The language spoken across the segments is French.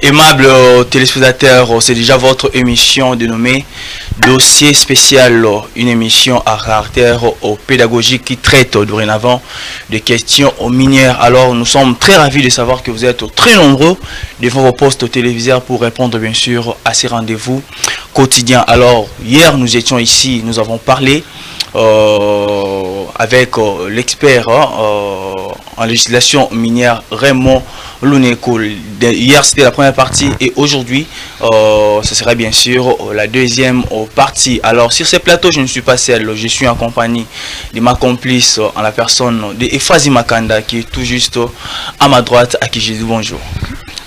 Aimables téléspectateurs, c'est déjà votre émission dénommée Dossier spécial, une émission à caractère pédagogique qui traite dorénavant des questions minières. Alors nous sommes très ravis de savoir que vous êtes très nombreux devant vos postes téléviseurs pour répondre bien sûr à ces rendez-vous quotidiens. Alors hier nous étions ici, nous avons parlé avec l'expert en législation minière Raymond Luneko. Hier c'était la première partie et aujourd'hui ce sera bien sûr la deuxième partie. Alors sur ce plateau je ne suis pas seul, je suis en compagnie de ma complice en la personne de Effazi Makanda qui est tout juste à ma droite, à qui je dis bonjour.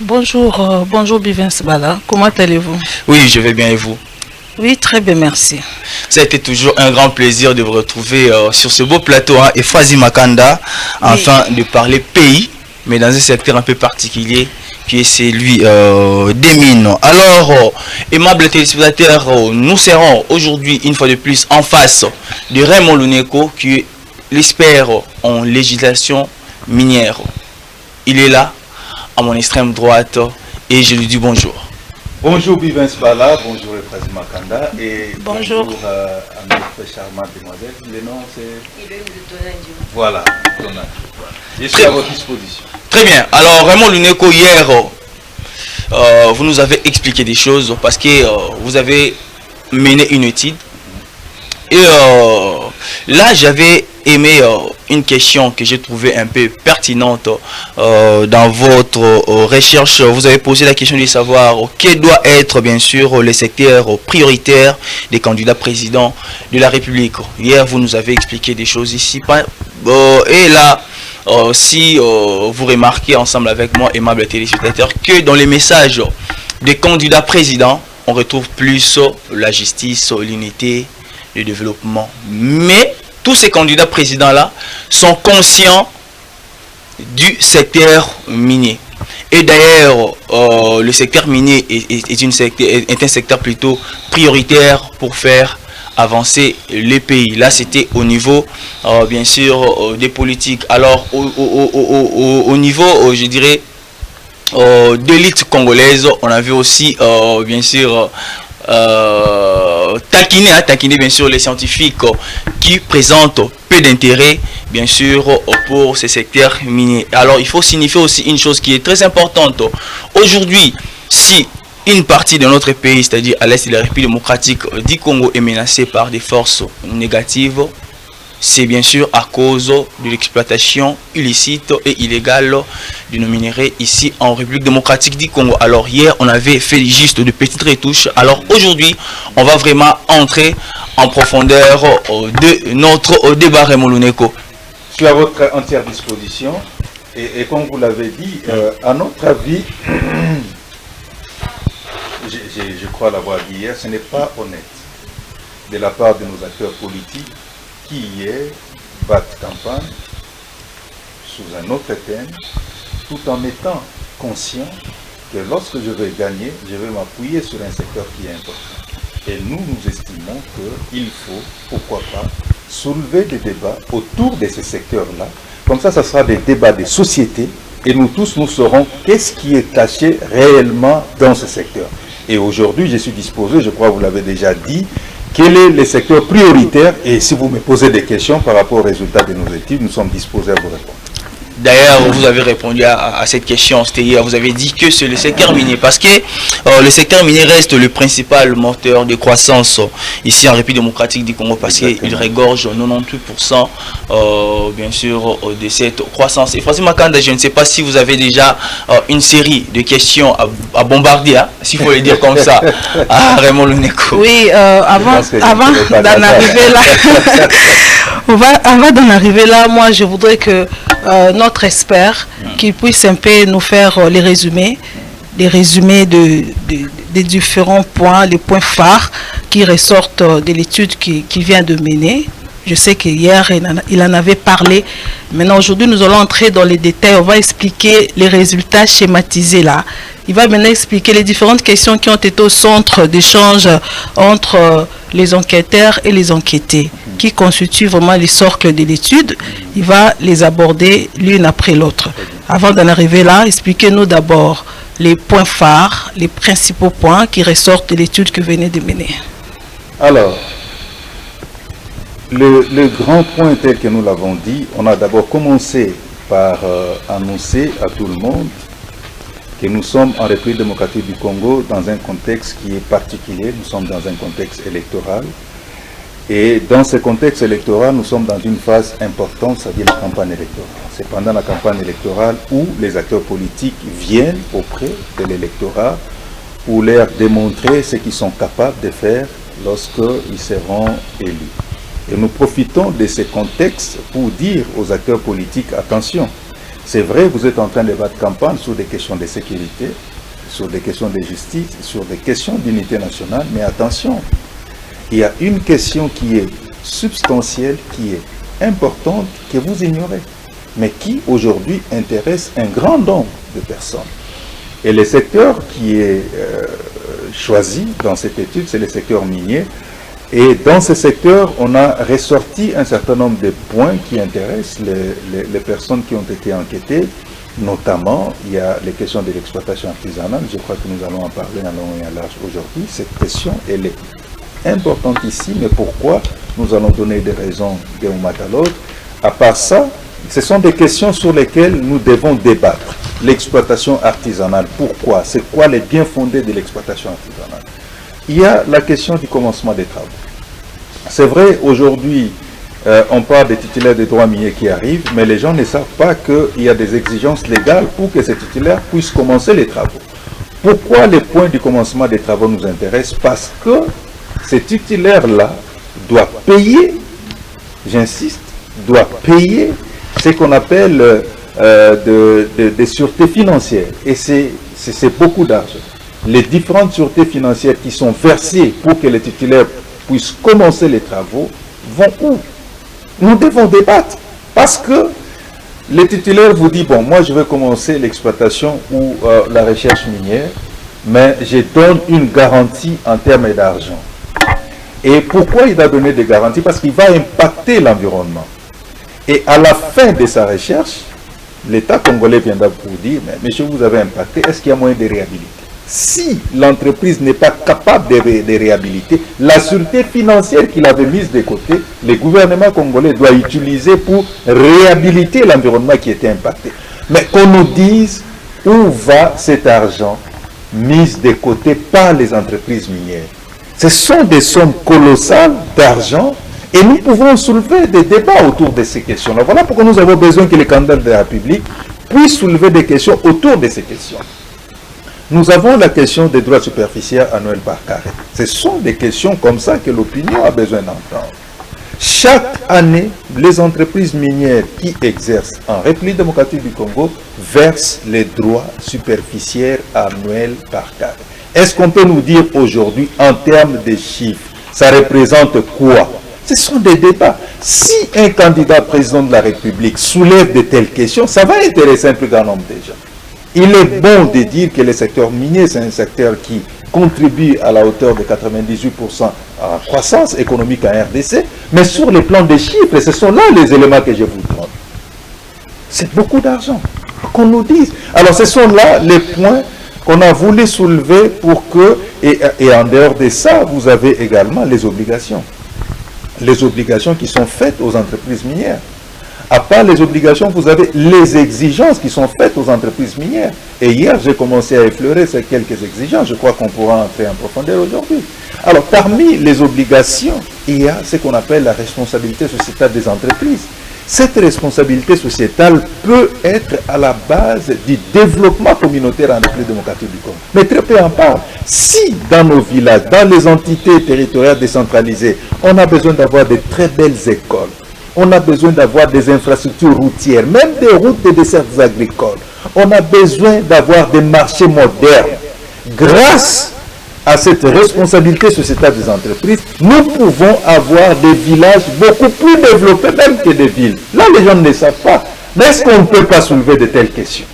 Bonjour, bonjour Bivens Bala, comment allez-vous? Oui, je vais bien et vous? Oui, très bien, merci. Ça a été toujours un grand plaisir de vous retrouver sur ce beau plateau, Effazi Makanda, afin de parler pays, mais dans un secteur un peu particulier qui est celui des mines. Alors, aimables téléspectateurs, nous serons aujourd'hui une fois de plus en face de Raymond Luneko, qui est l'expert en législation minière. Il est là, à mon extrême droite, et je lui dis bonjour. Bonjour Bivens Bala, bonjour Effazi Makanda et bonjour à notre charmante demoiselle. Le nom c'est voilà, Donald. Je suis à votre disposition. Très bien. Alors Raymond Luneko, hier, vous nous avez expliqué des choses parce que vous avez mené une étude. Et là, j'avais aimé une question que j'ai trouvée un peu pertinente dans votre recherche. Vous avez posé la question de savoir quel doit être bien sûr le secteur prioritaire des candidats présidents de la République. Hier, vous nous avez expliqué des choses ici. Et là, si vous remarquez ensemble avec moi, aimables téléspectateurs, que dans les messages des candidats présidents, on retrouve plus la justice, l'unité, le développement. Mais tous ces candidats présidents-là sont conscients du secteur minier. Et d'ailleurs, le secteur minier est un secteur plutôt prioritaire pour faire avancer les pays. Là, c'était au niveau, bien sûr, des politiques. Alors, au niveau, je dirais, de l'élite congolaise, on a vu aussi, bien sûr, taquiner bien sûr les scientifiques qui présentent peu d'intérêt bien sûr pour ces secteurs miniers. Alors il faut signifier aussi une chose qui est très importante. Aujourd'hui, si une partie de notre pays, c'est-à-dire à l'est de la République démocratique du Congo, est menacée par des forces négatives, c'est bien sûr à cause de l'exploitation illicite et illégale de nos minerais ici en République démocratique du Congo. Alors hier, on avait fait juste de petites retouches. Alors aujourd'hui, on va vraiment entrer en profondeur de notre débat, Raymond Luneko. Je suis à votre entière disposition. Et comme vous l'avez dit, à notre avis, je crois l'avoir dit hier, ce n'est pas honnête de la part de nos acteurs politiques qui hier battent campagne sous un autre thème, tout en étant conscient que lorsque je vais gagner, je vais m'appuyer sur un secteur qui est important. Et nous estimons qu'il faut, pourquoi pas, soulever des débats autour de ces secteurs-là. Comme ça sera des débats de société et nous tous, nous saurons qu'est-ce qui est caché réellement dans ce secteur. Et aujourd'hui, je suis disposé, je crois que vous l'avez déjà dit, quel est le secteur prioritaire? Et si vous me posez des questions par rapport aux résultats de nos études, nous sommes disposés à vous répondre. D'ailleurs, vous avez répondu à cette question, c'était hier, vous avez dit que c'est le secteur minier, parce que le secteur minier reste le principal moteur de croissance ici en République démocratique du Congo, parce qu'il regorge 98% bien sûr de cette croissance. Et Effazi Makanda, je ne sais pas si vous avez déjà une série de questions à bombarder, hein, s'il faut le dire comme ça, à Raymond Luneko. Oui, avant d'en arriver là, avant d'en arriver là, moi je voudrais que notre expert qui puisse un peu nous faire les résumés des différents points, les points phares qui ressortent de l'étude qui vient de mener. Je sais qu'hier, il en avait parlé. Maintenant, aujourd'hui, nous allons entrer dans les détails. On va expliquer les résultats schématisés là. Il va maintenant expliquer les différentes questions qui ont été au centre d'échange entre les enquêteurs et les enquêtés, qui constituent vraiment les socles de l'étude. Il va les aborder l'une après l'autre. Avant d'en arriver là, expliquez-nous d'abord les points phares, les principaux points qui ressortent de l'étude que vous venez de mener. Alors, le grand point tel que nous l'avons dit, on a d'abord commencé par annoncer à tout le monde que nous sommes en République démocratique du Congo dans un contexte qui est particulier, nous sommes dans un contexte électoral. Et dans ce contexte électoral, nous sommes dans une phase importante, c'est-à-dire la campagne électorale. C'est pendant la campagne électorale où les acteurs politiques viennent auprès de l'électorat pour leur démontrer ce qu'ils sont capables de faire lorsqu'ils seront élus. Et nous profitons de ce contexte pour dire aux acteurs politiques, attention, c'est vrai, vous êtes en train de battre campagne sur des questions de sécurité, sur des questions de justice, sur des questions d'unité nationale, mais attention, il y a une question qui est substantielle, qui est importante, que vous ignorez, mais qui aujourd'hui intéresse un grand nombre de personnes. Et le secteur qui est choisi dans cette étude, c'est le secteur minier. Et dans ce secteur, on a ressorti un certain nombre de points qui intéressent les personnes qui ont été enquêtées. Notamment, il y a les questions de l'exploitation artisanale. Je crois que nous allons en parler en long et en large aujourd'hui. Cette question, elle est importante ici, mais pourquoi? Nous allons donner des raisons d'un moment à l'autre. À part ça, ce sont des questions sur lesquelles nous devons débattre. L'exploitation artisanale, pourquoi? C'est quoi les bien fondés de l'exploitation artisanale? Il y a la question du commencement des travaux. C'est vrai, aujourd'hui, on parle des titulaires des droits miniers qui arrivent, mais les gens ne savent pas qu'il y a des exigences légales pour que ces titulaires puissent commencer les travaux. Pourquoi les points du commencement des travaux nous intéressent? Parce que ces titulaires-là doivent payer, j'insiste, doivent payer ce qu'on appelle des sûretés financières. Et c'est beaucoup d'argent. Les différentes sûretés financières qui sont versées pour que les titulaires puissent commencer les travaux vont où? Nous devons débattre. Parce que les titulaires vous disent, bon, moi je vais commencer l'exploitation ou la recherche minière, mais je donne une garantie en termes d'argent. Et pourquoi il a donné des garanties? Parce qu'il va impacter l'environnement. Et à la fin de sa recherche, l'État congolais viendra vous dire, mais monsieur, vous avez impacté, est-ce qu'il y a moyen de réhabiliter? Si l'entreprise n'est pas capable de réhabiliter, la sûreté financière qu'il avait mise de côté, le gouvernement congolais doit utiliser pour réhabiliter l'environnement qui était impacté. Mais qu'on nous dise où va cet argent mis de côté par les entreprises minières. Ce sont des sommes colossales d'argent et nous pouvons soulever des débats autour de ces questions-là. Voilà pourquoi nous avons besoin que les candidats de la République puissent soulever des questions autour de ces questions. Nous avons la question des droits superficiels annuels par carré. Ce sont des questions comme ça que l'opinion a besoin d'entendre. Chaque année, les entreprises minières qui exercent en République démocratique du Congo versent les droits superficiels annuels par carré. Est-ce qu'on peut nous dire aujourd'hui, en termes de chiffres, ça représente quoi? Ce sont des débats. Si un candidat président de la République soulève de telles questions, ça va intéresser un plus grand nombre de gens. Il est bon de dire que le secteur minier, c'est un secteur qui contribue à la hauteur de 98% à la croissance économique en RDC, mais sur le plan des chiffres, ce sont là les éléments que je vous donne. C'est beaucoup d'argent. Qu'on nous dise. Alors ce sont là les points qu'on a voulu soulever pour que, et en dehors de ça, vous avez également les obligations. Les obligations qui sont faites aux entreprises minières. À part les obligations, vous avez les exigences qui sont faites aux entreprises minières. Et hier, j'ai commencé à effleurer ces quelques exigences. Je crois qu'on pourra entrer en profondeur aujourd'hui. Alors, parmi les obligations, il y a ce qu'on appelle la responsabilité sociétale des entreprises. Cette responsabilité sociétale peut être à la base du développement communautaire en République démocratique du Congo. Mais très peu en parlent. Si dans nos villages, dans les entités territoriales décentralisées, on a besoin d'avoir de très belles écoles, on a besoin d'avoir des infrastructures routières, même des routes de dessertes agricoles. On a besoin d'avoir des marchés modernes. Grâce à cette responsabilité sociétale des entreprises, nous pouvons avoir des villages beaucoup plus développés même que des villes. Là, les gens ne le savent pas. Mais est-ce qu'on ne peut pas soulever de telles questions?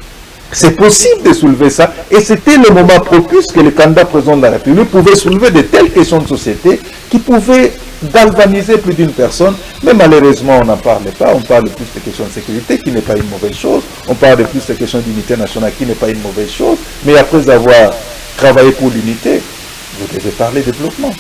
C'est possible de soulever ça. Et c'était le moment propice que le candidat président de la République pouvait soulever de telles questions de société qui pouvaient galvaniser plus d'une personne, mais malheureusement on n'en parle pas, on parle plus des questions de sécurité qui n'est pas une mauvaise chose, on parle de plus des questions d'unité nationale qui n'est pas une mauvaise chose, mais après avoir travaillé pour l'unité, vous devez parler développement.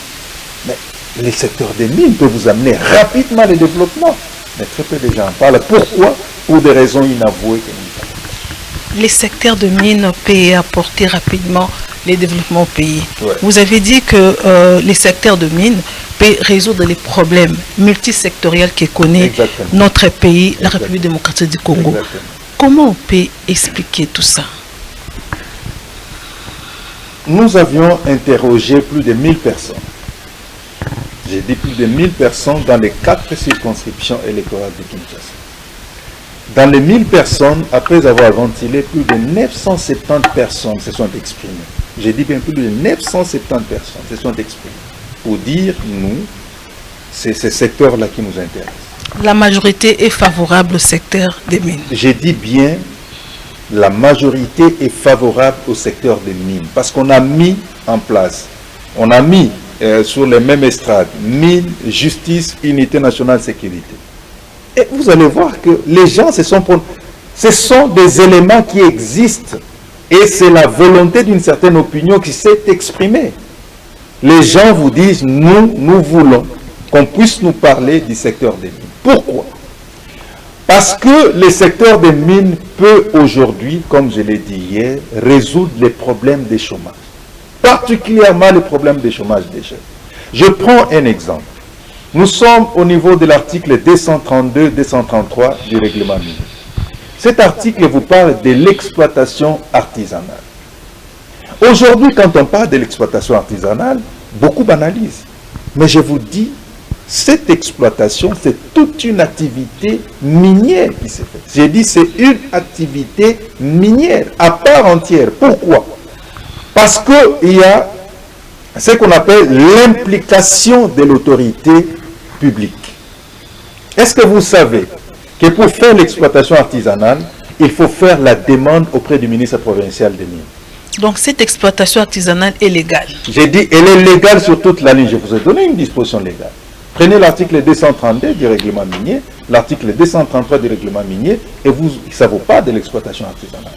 Mais les secteurs des mines peuvent vous amener rapidement le développement, mais très peu de gens en parlent. Pourquoi? Pour des raisons inavouées que nous avons. Les secteurs de mines peuvent apporter rapidement les développements au pays. Ouais. Vous avez dit que les secteurs de mines peuvent résoudre les problèmes multisectoriels que connaît Exactement. notre pays, la Exactement. République démocratique du Congo. Exactement. Comment on peut expliquer tout ça? Nous avions interrogé plus de 1000 personnes. J'ai dit plus de 1000 personnes dans les 4 circonscriptions électorales de Kinshasa. Dans les 1000 personnes, après avoir ventilé, plus de 970 personnes se sont exprimées. J'ai dit bien plus de 970 personnes se sont exprimées pour dire, nous, c'est ce secteur-là qui nous intéresse. La majorité est favorable au secteur des mines. J'ai dit bien, la majorité est favorable au secteur des mines, parce qu'on a mis en place, on a mis sur les mêmes estrades, mines, justice, unité nationale, sécurité. Et vous allez voir que les gens ce sont des éléments qui existent, et c'est la volonté d'une certaine opinion qui s'est exprimée. Les gens vous disent, nous voulons qu'on puisse nous parler du secteur des mines. Pourquoi? Parce que le secteur des mines peut aujourd'hui, comme je l'ai dit hier, résoudre les problèmes des chômages. Particulièrement les problèmes des chômages des jeunes. Je prends un exemple. Nous sommes au niveau de l'article 232-233 du règlement minier. Cet article vous parle de l'exploitation artisanale. Aujourd'hui, quand on parle de l'exploitation artisanale, beaucoup banalisent. Mais je vous dis, cette exploitation, c'est toute une activité minière qui se fait. J'ai dit, c'est une activité minière à part entière. Pourquoi? Parce qu'il y a ce qu'on appelle l'implication de l'autorité publique. Est-ce que vous savez que pour faire l'exploitation artisanale, il faut faire la demande auprès du ministre provincial des Mines? Donc cette exploitation artisanale est légale. J'ai dit, elle est légale sur toute la ligne. Je vous ai donné une disposition légale. Prenez l'article 232 du règlement minier, l'article 233 du règlement minier, et ça ne vaut pas de l'exploitation artisanale.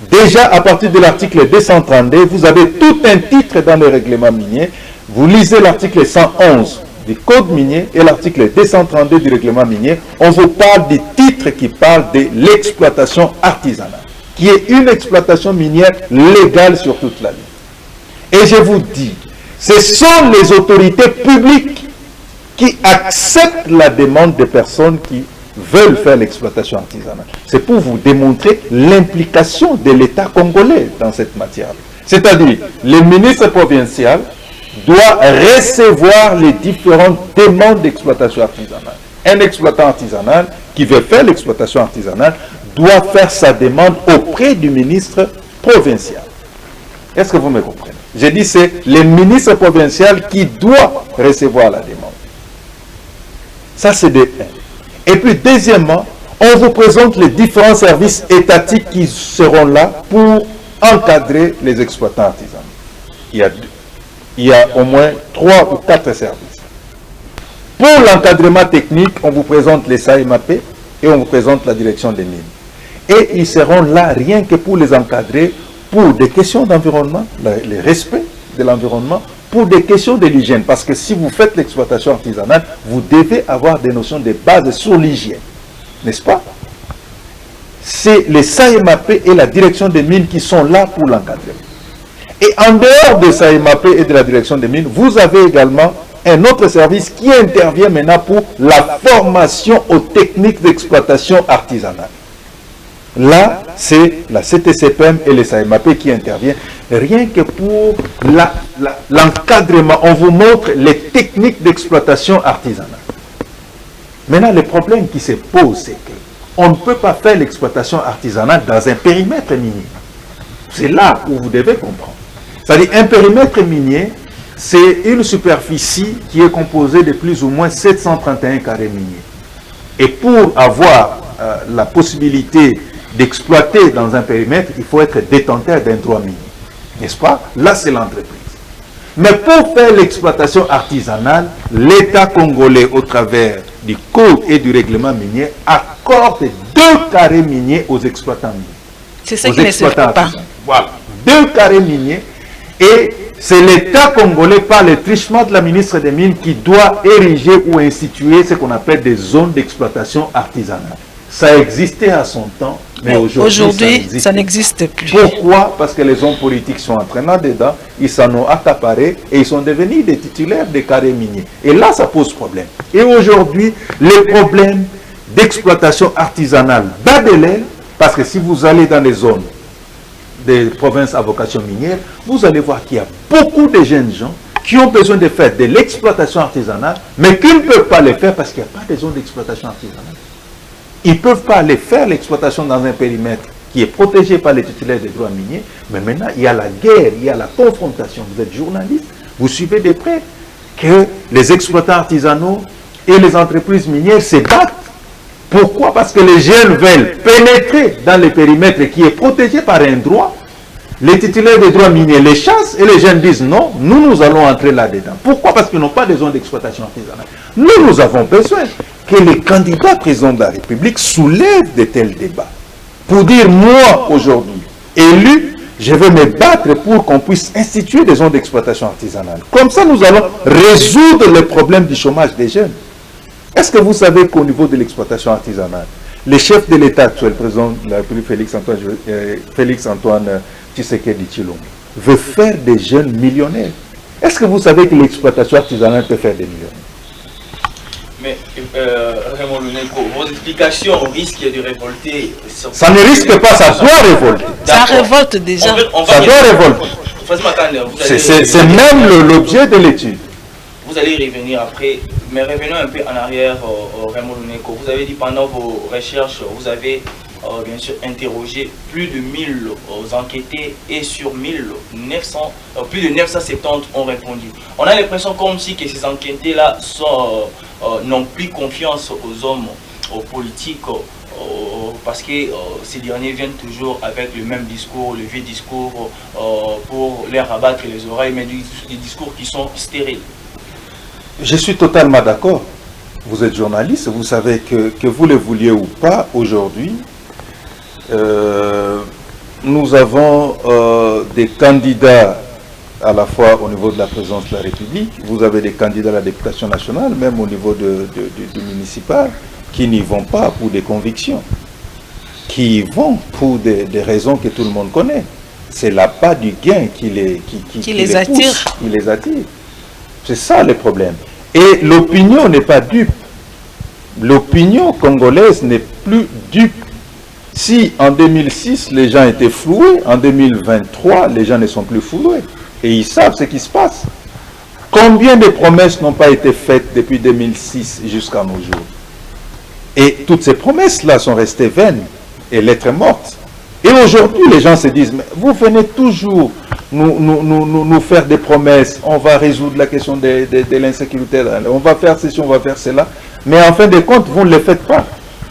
Déjà, à partir de l'article 232, vous avez tout un titre dans le règlement minier. Vous lisez l'article 111 du code minier et l'article 232 du règlement minier. On vous parle du titre qui parle de l'exploitation artisanale, qui est une exploitation minière légale sur toute la ligne. Et je vous dis, ce sont les autorités publiques qui acceptent la demande des personnes qui veulent faire l'exploitation artisanale. C'est pour vous démontrer l'implication de l'État congolais dans cette matière. C'est-à-dire, le ministre provincial doit recevoir les différentes demandes d'exploitation artisanale. Un exploitant artisanal qui veut faire l'exploitation artisanale doit faire sa demande auprès du ministre provincial. Est-ce que vous me comprenez? J'ai dit c'est le ministre provincial qui doit recevoir la demande. Ça c'est de 1. Et puis deuxièmement, on vous présente les différents services étatiques qui seront là pour encadrer les exploitants artisanaux. Il y a au moins 3 ou 4 services. Pour l'encadrement technique, on vous présente les SAEMAP et on vous présente la direction des mines. Et ils seront là rien que pour les encadrer pour des questions d'environnement, le respect de l'environnement, pour des questions de l'hygiène. Parce que si vous faites l'exploitation artisanale, vous devez avoir des notions de base sur l'hygiène. N'est-ce pas? C'est les SAEMAP et la direction des mines qui sont là pour l'encadrer. Et en dehors de SAEMAP et de la direction des mines, vous avez également un autre service qui intervient maintenant pour la formation aux techniques d'exploitation artisanale. Là, c'est la CTCPM et les SAEMAP qui interviennent, rien que pour l'encadrement. On vous montre les techniques d'exploitation artisanale. Maintenant, le problème qui se pose, c'est qu'on ne peut pas faire l'exploitation artisanale dans un périmètre minier. C'est là où vous devez comprendre. C'est-à-dire, un périmètre minier, c'est une superficie qui est composée de plus ou moins 731 carrés miniers. Et pour avoir la possibilité d'exploiter dans un périmètre, il faut être détenteur d'un droit minier. N'est-ce pas? Là, c'est l'entreprise. Mais pour faire l'exploitation artisanale, l'État congolais, au travers du code et du règlement minier, accorde 2 carrés miniers aux exploitants miniers. C'est ce qui ne se fait pas. Voilà, 2 carrés miniers. Et c'est l'État congolais, par le truchement de la ministre des Mines, qui doit ériger ou instituer ce qu'on appelle des zones d'exploitation artisanale. Ça existait à son temps, mais aujourd'hui ça n'existe plus. Pourquoi? Parce que les hommes politiques sont entrés là-dedans, ils s'en ont accaparé et ils sont devenus des titulaires des carrés miniers. Et là, ça pose problème. Et aujourd'hui, les problèmes d'exploitation artisanale d'Adelel, parce que si vous allez dans les zones des provinces à vocation minière, vous allez voir qu'il y a beaucoup de jeunes gens qui ont besoin de faire de l'exploitation artisanale, mais qui ne peuvent pas le faire parce qu'il n'y a pas de zone d'exploitation artisanale. Ils ne peuvent pas aller faire l'exploitation dans un périmètre qui est protégé par les titulaires des droits miniers, mais maintenant il y a la guerre, il y a la confrontation. Vous êtes journaliste, vous suivez de près que les exploitants artisanaux et les entreprises minières se battent. Pourquoi? Parce que les jeunes veulent pénétrer dans le périmètre qui est protégé par un droit. Les titulaires des droits miniers les chassent et les jeunes disent non, nous allons entrer là-dedans. Pourquoi? Parce qu'ils n'ont pas de zone d'exploitation artisanale. Nous avons besoin que les candidats présidents de la République soulèvent de tels débats. Pour dire, moi, aujourd'hui, élu, je vais me battre pour qu'on puisse instituer des zones d'exploitation artisanale. Comme ça, nous allons résoudre le problème du chômage des jeunes. Est-ce que vous savez qu'au niveau de l'exploitation artisanale, le chef de l'État actuel, le président de la République Félix Antoine Tshisekedi Tshilombo, veut faire des jeunes millionnaires? Est-ce que vous savez que l'exploitation artisanale peut faire des millionnaires? Mais Raymond Luneko, vos explications risquent de révolter. Ça ne risque pas, ça doit révolter. Ça révolte déjà. Ça doit révolter. C'est même l'objet de l'étude. Vous allez revenir après, mais revenons un peu en arrière, Raymond Luneko. Vous avez dit pendant vos recherches, vous avez bien sûr interrogé plus de 1000 enquêtés et sur 1900, plus de 970 ont répondu. On a l'impression comme si que ces enquêtés-là n'ont plus confiance aux hommes, aux politiques, parce que ces derniers viennent toujours avec le même discours, le vieux discours, pour les rabattre les oreilles, mais des discours qui sont stériles. Je suis totalement d'accord. Vous êtes journaliste, vous savez que vous le vouliez ou pas, aujourd'hui, nous avons des candidats à la fois au niveau de la présidence de la République, vous avez des candidats à la députation nationale, même au niveau du municipal, qui n'y vont pas pour des convictions, qui y vont pour des raisons que tout le monde connaît. C'est l'appât du gain qui les attire. Qui les attire. C'est ça le problème. Et l'opinion n'est pas dupe. L'opinion congolaise n'est plus dupe. Si en 2006, les gens étaient floués, en 2023, les gens ne sont plus floués. Et ils savent ce qui se passe. Combien de promesses n'ont pas été faites depuis 2006 jusqu'à nos jours? Et toutes ces promesses-là sont restées vaines et lettres mortes. Et aujourd'hui, les gens se disent, mais vous venez toujours nous faire des promesses, on va résoudre la question de l'insécurité, on va faire ceci, on va faire cela, mais en fin de compte, vous ne le faites pas.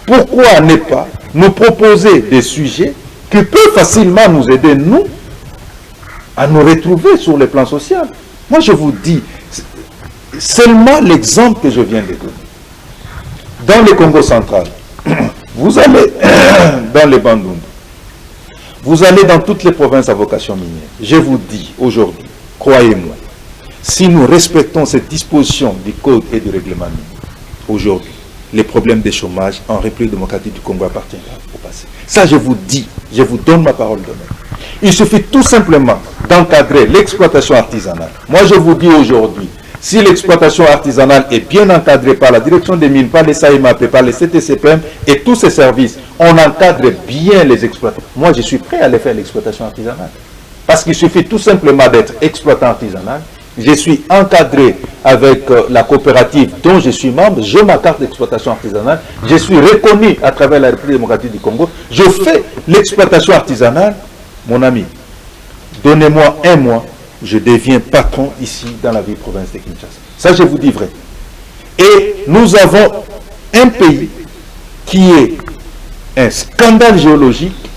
Pourquoi ne pas nous proposer des sujets qui peuvent facilement nous aider, nous, à nous retrouver sur le plan social? Moi, je vous dis, seulement l'exemple que je viens de donner. Dans le Congo central, vous allez dans les Bandundu, vous allez dans toutes les provinces à vocation minière. Je vous dis aujourd'hui, croyez-moi, si nous respectons cette disposition du code et du règlement minier, aujourd'hui, les problèmes de chômage en République démocratique du Congo appartiendront au passé. Ça, je vous dis, je vous donne ma parole d'honneur. Il suffit tout simplement d'encadrer l'exploitation artisanale. Moi, je vous dis aujourd'hui, si l'exploitation artisanale est bien encadrée par la direction des mines, par les SAIMAP, par les CTCPM et tous ces services, on encadre bien les exploitants. Moi, je suis prêt à aller faire l'exploitation artisanale. Parce qu'il suffit tout simplement d'être exploitant artisanal. Je suis encadré avec la coopérative dont je suis membre. J'ai ma carte d'exploitation artisanale. Je suis reconnu à travers la République démocratique du Congo. Je fais l'exploitation artisanale. Mon ami, donnez-moi un mois. Je deviens patron ici dans la ville province de Kinshasa. Ça, je vous dis vrai. Et nous avons un pays qui est un scandale géologique,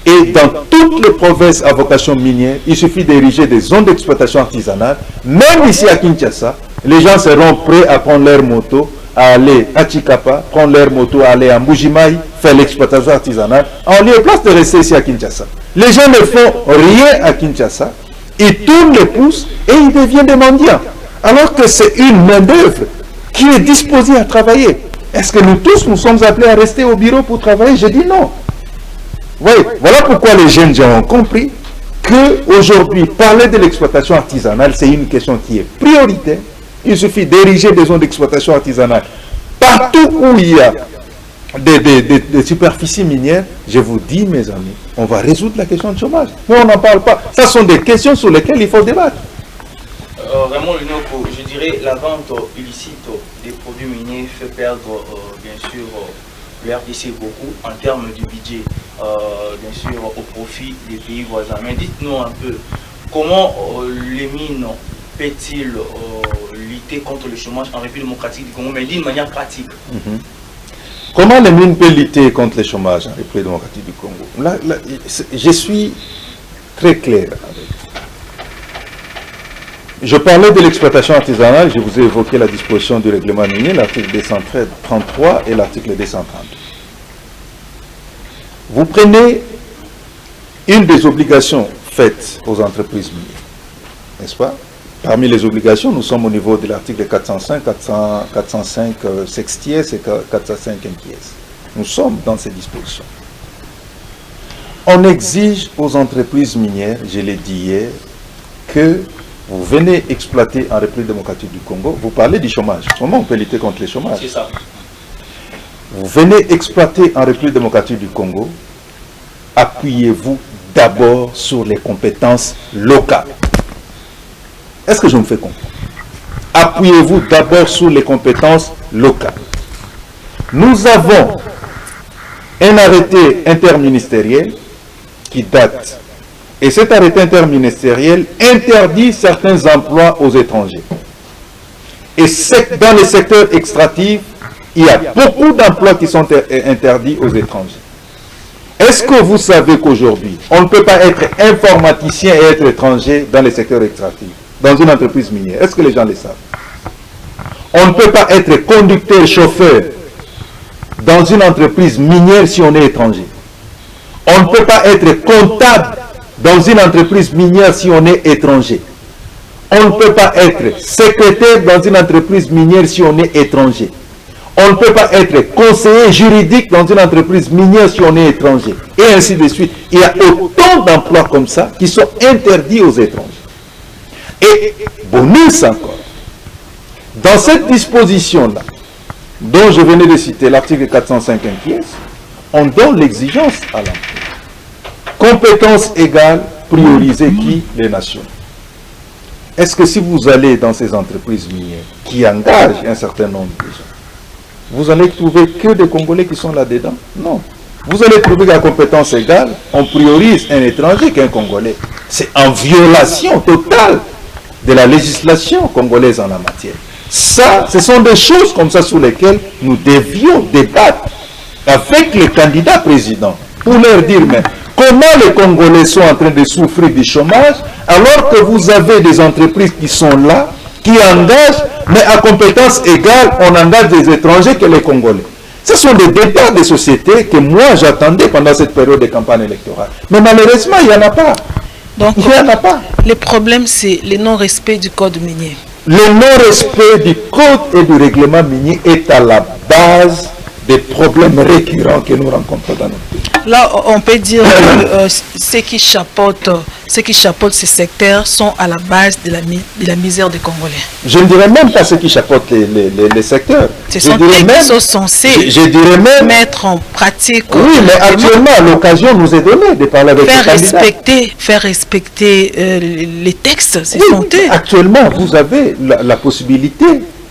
Et dans toutes les provinces à vocation minière, il suffit d'ériger des zones d'exploitation artisanale. Même ici à Kinshasa, les gens seront prêts à prendre leur moto, à aller à Chikapa, prendre leur moto, à aller à Mbujimaï, faire l'exploitation artisanale, en lieu et place de rester ici à Kinshasa. Les gens ne font rien à Kinshasa, ils tournent les pouces et ils deviennent des mendiants. Alors que c'est une main-d'œuvre qui est disposée à travailler. Est-ce que nous tous, nous sommes appelés à rester au bureau pour travailler? Je dis non. Oui, voilà pourquoi les jeunes gens ont compris qu'aujourd'hui, parler de l'exploitation artisanale, c'est une question qui est prioritaire. Il suffit d'ériger des zones d'exploitation artisanale. Partout où il y a des superficies minières, je vous dis, mes amis, on va résoudre la question de chômage. Mais on n'en parle pas. Ce sont des questions sur lesquelles il faut débattre. Raymond Lunoko, je dirais la vente illicite des produits miniers fait perdre, bien sûr, le RDC beaucoup en termes du budget, bien sûr, au profit des pays voisins. Mais dites-nous un peu, comment les mines peut-il lutter contre le chômage en République démocratique du Congo, mais d'une manière pratique? Comment les mines peuvent lutter contre le chômage en République démocratique du Congo? Là, je suis très clair avec. Je parlais de l'exploitation artisanale, je vous ai évoqué la disposition du règlement minier, l'article 233 et l'article 232. Vous prenez une des obligations faites aux entreprises minières, n'est-ce pas? Parmi les obligations, nous sommes au niveau de l'article 405, 405 sextiès et 405 inquiès. Nous sommes dans ces dispositions. On exige aux entreprises minières, je l'ai dit hier, que vous venez exploiter en République démocratique du Congo, vous parlez du chômage. Comment on peut lutter contre le chômage? C'est ça. Vous venez exploiter en République démocratique du Congo, appuyez-vous d'abord sur les compétences locales. Est-ce que je me fais comprendre? Appuyez-vous d'abord sur les compétences locales. Nous avons un arrêté interministériel qui date. Et cet arrêté interministériel interdit certains emplois aux étrangers. Et dans les secteurs extractifs, il y a beaucoup d'emplois qui sont interdits aux étrangers. Est-ce que vous savez qu'aujourd'hui, on ne peut pas être informaticien et être étranger dans les secteurs extractifs, dans une entreprise minière? Est-ce que les gens le savent? On ne peut pas être conducteur-chauffeur dans une entreprise minière si on est étranger. On ne peut pas être comptable dans une entreprise minière si on est étranger. On ne peut pas être secrétaire dans une entreprise minière si on est étranger. On ne peut pas être conseiller juridique dans une entreprise minière si on est étranger. Et ainsi de suite. Il y a autant d'emplois comme ça qui sont interdits aux étrangers. Et bonus encore, dans cette disposition-là, dont je venais de citer l'article 405 inquiès, on donne l'exigence à l'emploi. Compétences égales, prioriser qui? Les nations. Est-ce que si vous allez dans ces entreprises minières qui engagent un certain nombre de gens, vous allez trouver que des Congolais qui sont là-dedans? Non. Vous allez trouver qu'à compétences égales, on priorise un étranger qu'un Congolais. C'est en violation totale de la législation congolaise en la matière. Ça, ce sont des choses comme ça sur lesquelles nous devions débattre avec les candidats présidents pour leur dire, mais comment les Congolais sont en train de souffrir du chômage alors que vous avez des entreprises qui sont là, qui engagent, mais à compétences égales, on engage des étrangers que les Congolais. Ce sont des débats de société que moi j'attendais pendant cette période de campagne électorale. Mais malheureusement, il n'y en a pas. Donc, il n'y en a pas. Le problème, c'est le non-respect du code minier. Le non-respect du code et du règlement minier est à la base des problèmes récurrents que nous rencontrons dans notre pays. Là, on peut dire que ceux qui chapeautent ces secteurs sont à la base de la misère des Congolais. Je ne dirais même pas ceux qui chapeautent les secteurs. Ce sont eux qui sont censés mettre en pratique. Oui, mais actuellement, l'occasion nous est donnée de parler avec les candidats. Faire respecter les textes, c'est oui, actuellement, vous avez la possibilité.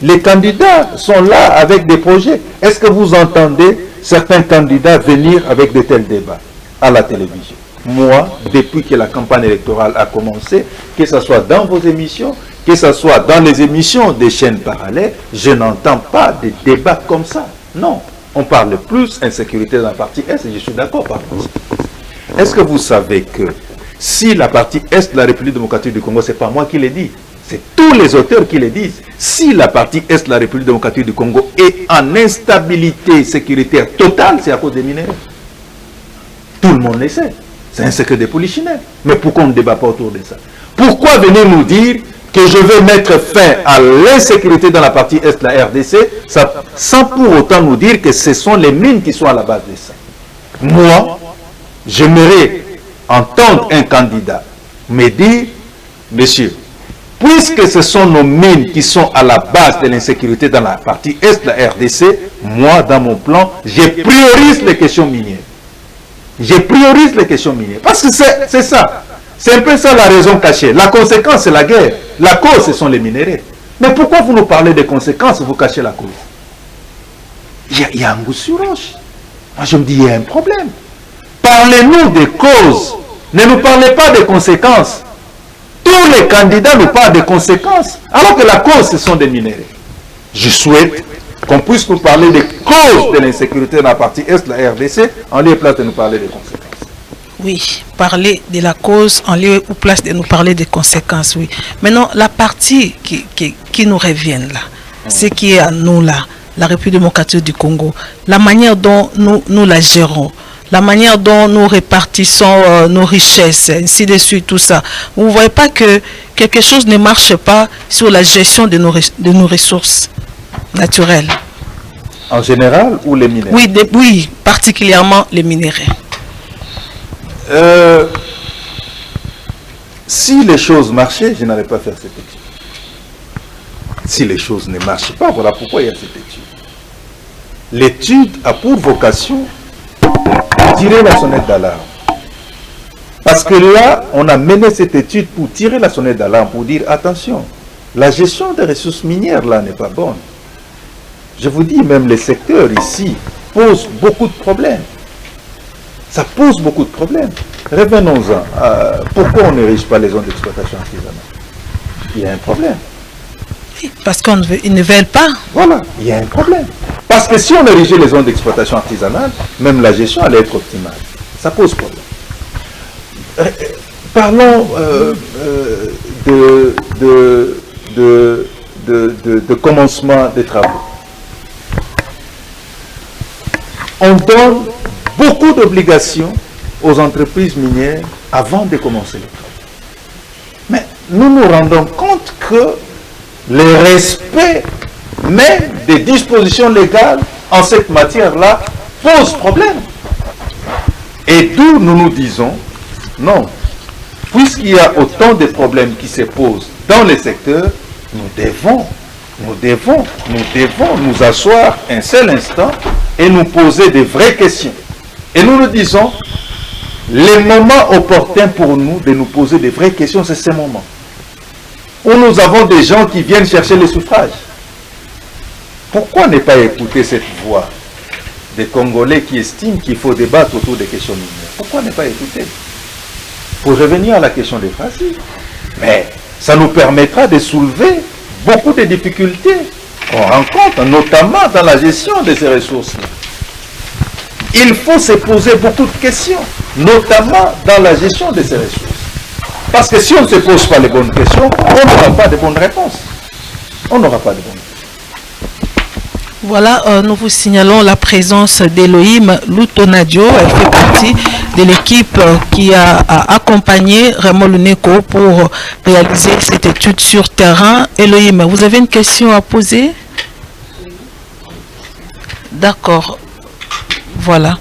Les candidats sont là avec des projets. Est-ce que vous entendez certains candidats venir avec de tels débats à la télévision? Moi, depuis que la campagne électorale a commencé, que ce soit dans vos émissions, que ce soit dans les émissions des chaînes parallèles, je n'entends pas de débats comme ça. Non, on parle plus insécurité dans la partie Est et je suis d'accord par rapport à ça. Est-ce que vous savez que si la partie Est de la République démocratique du Congo, c'est pas moi qui l'ai dit, c'est tous les auteurs qui le disent, si la partie Est de la République démocratique du Congo est en instabilité sécuritaire totale, c'est à cause des minéraux. Tout le monde le sait. C'est un secret des polichinelles. Mais pourquoi on ne débat pas autour de ça? Pourquoi venir nous dire que je veux mettre fin à l'insécurité dans la partie Est de la RDC, sans pour autant nous dire que ce sont les mines qui sont à la base de ça? Moi, j'aimerais entendre un candidat me dire, monsieur, puisque ce sont nos mines qui sont à la base de l'insécurité dans la partie Est de la RDC, moi, dans mon plan, je priorise les questions minières. Je priorise les questions minières. Parce que c'est ça. C'est un peu ça la raison cachée. La conséquence, c'est la guerre. La cause, ce sont les minéraux. Mais pourquoi vous nous parlez des conséquences, vous cachez la cause? Il y a un goût sur roche. Moi, je me dis, il y a un problème. Parlez-nous des causes. Ne nous parlez pas des conséquences. Tous les candidats nous parlent des conséquences, alors que la cause, ce sont des minéraux. Je souhaite qu'on puisse nous parler des causes de l'insécurité dans la partie Est de la RDC, en lieu et place de nous parler des conséquences. Oui, parler de la cause en lieu ou place de nous parler des conséquences, oui. Maintenant, la partie qui nous revient là, ce qui est à nous là, la République démocratique du Congo, la manière dont nous la gérons, la manière dont nous répartissons nos richesses, ainsi de suite, tout ça. Vous ne voyez pas que quelque chose ne marche pas sur la gestion de nos ressources naturelles? En général ou les minéraux? Oui, oui, particulièrement les minéraux. Si les choses marchaient, je n'allais pas faire cette étude. Si les choses ne marchent pas, voilà pourquoi il y a cette étude. L'étude a pour vocation de tirer la sonnette d'alarme. Parce que là, on a mené cette étude pour tirer la sonnette d'alarme, pour dire attention, la gestion des ressources minières là n'est pas bonne. Je vous dis, même les secteurs ici posent beaucoup de problèmes. Ça pose beaucoup de problèmes. Revenons-en. Pourquoi on n'érige pas les zones d'exploitation artisanale? Il y a un problème. Parce qu'ils ne veulent pas. Voilà, il y a un problème. Parce que si on érigeait les zones d'exploitation artisanale, même la gestion allait être optimale. Ça pose problème. Parlons de commencement des travaux. On donne beaucoup d'obligations aux entreprises minières avant de commencer les travaux. Mais nous nous rendons compte que le respect même des dispositions légales en cette matière-là pose problème. Et d'où nous nous disons, non, puisqu'il y a autant de problèmes qui se posent dans les secteurs, nous devons nous asseoir un seul instant et nous poser des vraies questions. Et nous nous disons, le moment opportun pour nous de nous poser des vraies questions, c'est ce moment où nous avons des gens qui viennent chercher les suffrages. Pourquoi ne pas écouter cette voix des Congolais qui estiment qu'il faut débattre autour des questions minières? Pourquoi ne pas écouter? Pour revenir à la question des fragiles. Mais ça nous permettra de soulever beaucoup de difficultés qu'on rencontre, notamment dans la gestion de ces ressources-là. Il faut se poser beaucoup de questions, notamment dans la gestion de ces ressources. Parce que si on ne se pose pas les bonnes questions, on n'aura pas de bonnes réponses. On n'aura pas de bonnes réponses. Voilà, nous vous signalons la présence d'Elohim Lutonadio. Elle fait partie de l'équipe qui a accompagné Raymond Luneko pour réaliser cette étude sur terrain. Elohim, vous avez une question à poser? D'accord. Voilà.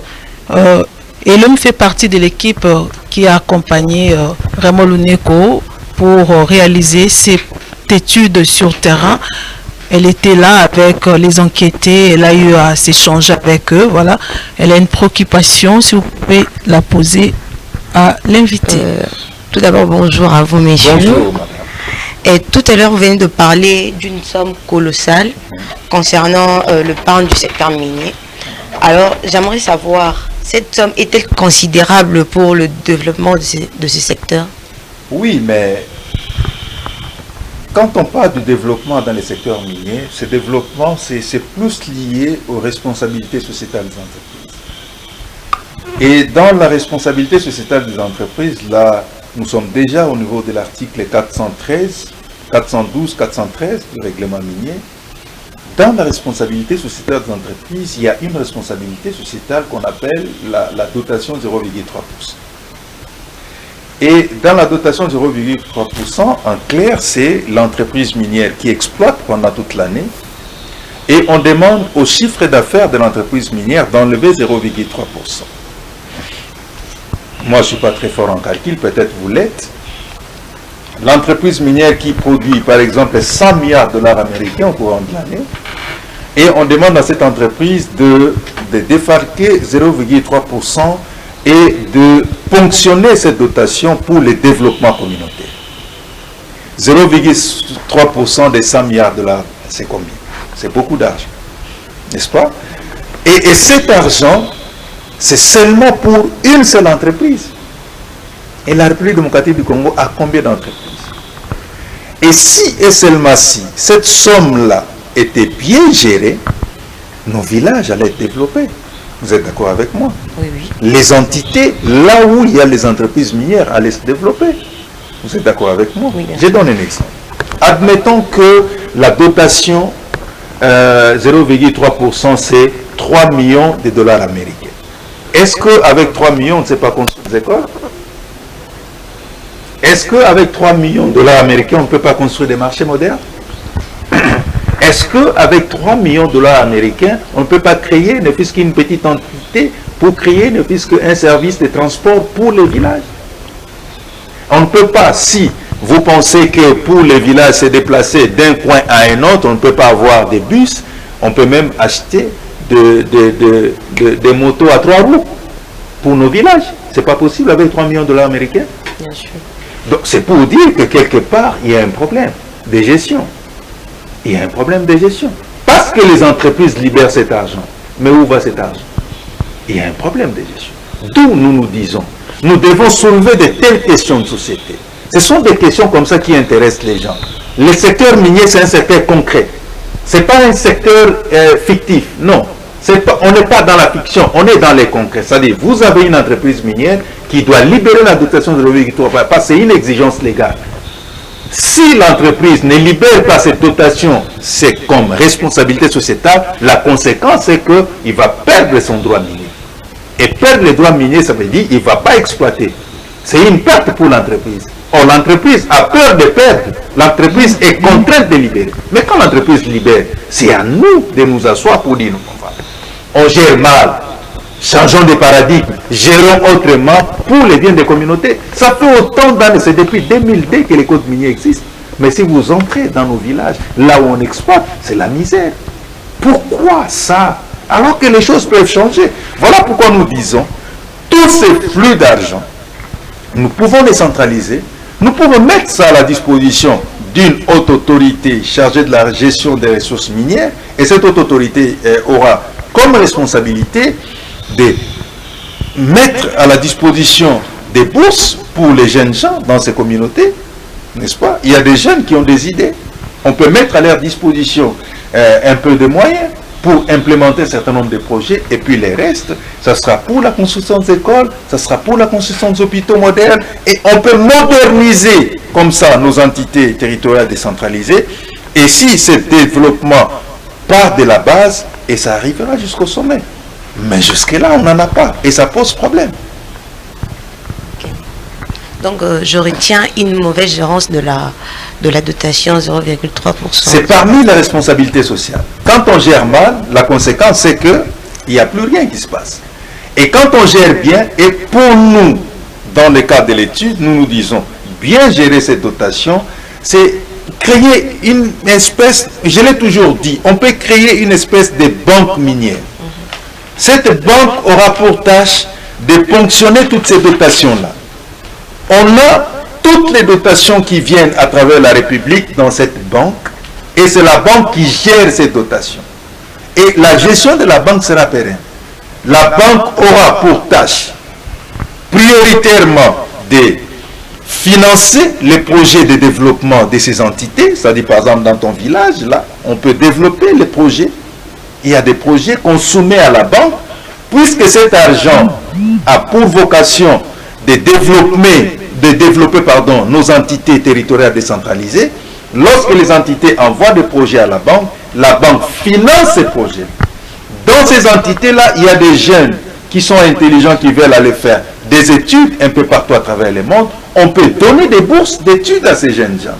Elohim fait partie de l'équipe qui a accompagné Raymond Luneko pour réaliser cette étude sur terrain. Elle était là avec les enquêtés, elle a eu à s'échanger avec eux, voilà. Elle a une préoccupation, si vous pouvez la poser à l'invité. Tout d'abord, bonjour à vous, messieurs. Bonjour, madame. Et tout à l'heure, vous venez de parler d'une somme colossale concernant le pan du secteur minier. Alors, j'aimerais savoir, cette somme est-elle considérable pour le développement de ce secteur? Oui, mais quand on parle du développement dans les secteurs miniers, ce développement, c'est plus lié aux responsabilités sociétales des entreprises. Et dans la responsabilité sociétale des entreprises, là, nous sommes déjà au niveau de l'article 412, 413 du règlement minier. Dans la responsabilité sociétale des entreprises, il y a une responsabilité sociétale qu'on appelle la dotation 0,3%. Et dans la dotation 0,3%, en clair, c'est l'entreprise minière qui exploite pendant toute l'année. Et on demande au chiffre d'affaires de l'entreprise minière d'enlever 0,3%. Moi, je ne suis pas très fort en calcul, peut-être vous l'êtes. L'entreprise minière qui produit, par exemple, 100 milliards de dollars américains au courant de l'année, et on demande à cette entreprise de défarquer 0,3% et de ponctionner cette dotation pour le développement communautaire. 0,3% des 100 milliards de dollars, c'est combien? C'est beaucoup d'argent, n'est-ce pas? Et cet argent, c'est seulement pour une seule entreprise. Et la République démocratique du Congo a combien d'entreprises? Et si et seulement si cette somme-là était bien gérée, nos villages allaient être développés. Vous êtes d'accord avec moi? Oui, oui. Les entités, là où il y a les entreprises minières, allaient se développer. Vous êtes d'accord avec moi? Oui, je donne un exemple. Admettons que la dotation 0,3% c'est 3 millions de dollars américains. Est-ce qu'avec 3 millions, on ne sait pas construire des écoles? Est-ce qu'avec 3 millions de dollars américains, on ne peut pas construire des marchés modernes? Est-ce qu'avec 3 millions de dollars américains, on ne peut pas créer, ne fût-ce qu'une petite entité, pour créer, ne fût-ce qu'un service de transport pour les villages? On ne peut pas, si vous pensez que pour les villages se déplacer d'un coin à un autre, on ne peut pas avoir des bus, on peut même acheter des motos à 3 roues pour nos villages. C'est pas possible avec 3 millions de dollars américains. Bien sûr. Donc c'est pour dire que quelque part, il y a un problème de gestion. Il y a un problème de gestion. Parce que les entreprises libèrent cet argent. Mais où va cet argent? Il y a un problème de gestion. D'où nous nous disons, nous devons soulever de telles questions de société. Ce sont des questions comme ça qui intéressent les gens. Le secteur minier, c'est un secteur concret. Ce n'est pas un secteur fictif. Non. On n'est pas dans la fiction, on est dans les concrets. C'est-à-dire, vous avez une entreprise minière qui doit libérer la dotation de 0,3%, parce que c'est une exigence légale. Si l'entreprise ne libère pas cette dotation, c'est comme responsabilité sociétale, la conséquence c'est qu'il va perdre son droit minier. Et perdre les droits miniers, ça veut dire qu'il ne va pas exploiter. C'est une perte pour l'entreprise. Or, l'entreprise a peur de perdre. L'entreprise est contrainte de libérer. Mais quand l'entreprise libère, c'est à nous de nous asseoir pour dire, on gère mal. Changeons de paradigme, gérons autrement pour les biens des communautés. Ça fait autant d'années, c'est depuis 2002 que les codes miniers existent. Mais si vous entrez dans nos villages, là où on exploite, c'est la misère. Pourquoi ça? Alors que les choses peuvent changer. Voilà pourquoi nous disons, tous ces flux d'argent, nous pouvons les centraliser, nous pouvons mettre ça à la disposition d'une haute autorité chargée de la gestion des ressources minières, et cette haute autorité aura comme responsabilité de mettre à la disposition des bourses pour les jeunes gens dans ces communautés, n'est-ce pas? Il y a des jeunes qui ont des idées. On peut mettre à leur disposition un peu de moyens pour implémenter un certain nombre de projets, et puis les restes, ça sera pour la construction des écoles, ça sera pour la construction des hôpitaux modernes, et on peut moderniser comme ça nos entités territoriales décentralisées, et si ce développement part de la base, et ça arrivera jusqu'au sommet. Mais jusque-là, on n'en a pas. Et ça pose problème. Okay. Donc, je retiens une mauvaise gérance de la dotation 0,3%. C'est parmi la responsabilité sociale. Quand on gère mal, la conséquence, c'est qu'il n'y a plus rien qui se passe. Et quand on gère bien, et pour nous, dans le cadre de l'étude, nous nous disons, bien gérer cette dotation, c'est créer une espèce, je l'ai toujours dit, on peut créer une espèce de banque minière. Cette banque aura pour tâche de ponctionner toutes ces dotations-là. On a toutes les dotations qui viennent à travers la République dans cette banque, et c'est la banque qui gère ces dotations. Et la gestion de la banque sera pérenne. La banque aura pour tâche prioritairement de financer les projets de développement de ces entités, c'est-à-dire par exemple dans ton village, là, on peut développer les projets. Il y a des projets qu'on soumet à la banque puisque cet argent a pour vocation de développer nos entités territoriales décentralisées, lorsque les entités envoient des projets à la banque finance ces projets. Dans ces entités-là, il y a des jeunes qui sont intelligents, qui veulent aller faire des études un peu partout à travers le monde. On peut donner des bourses d'études à ces jeunes gens.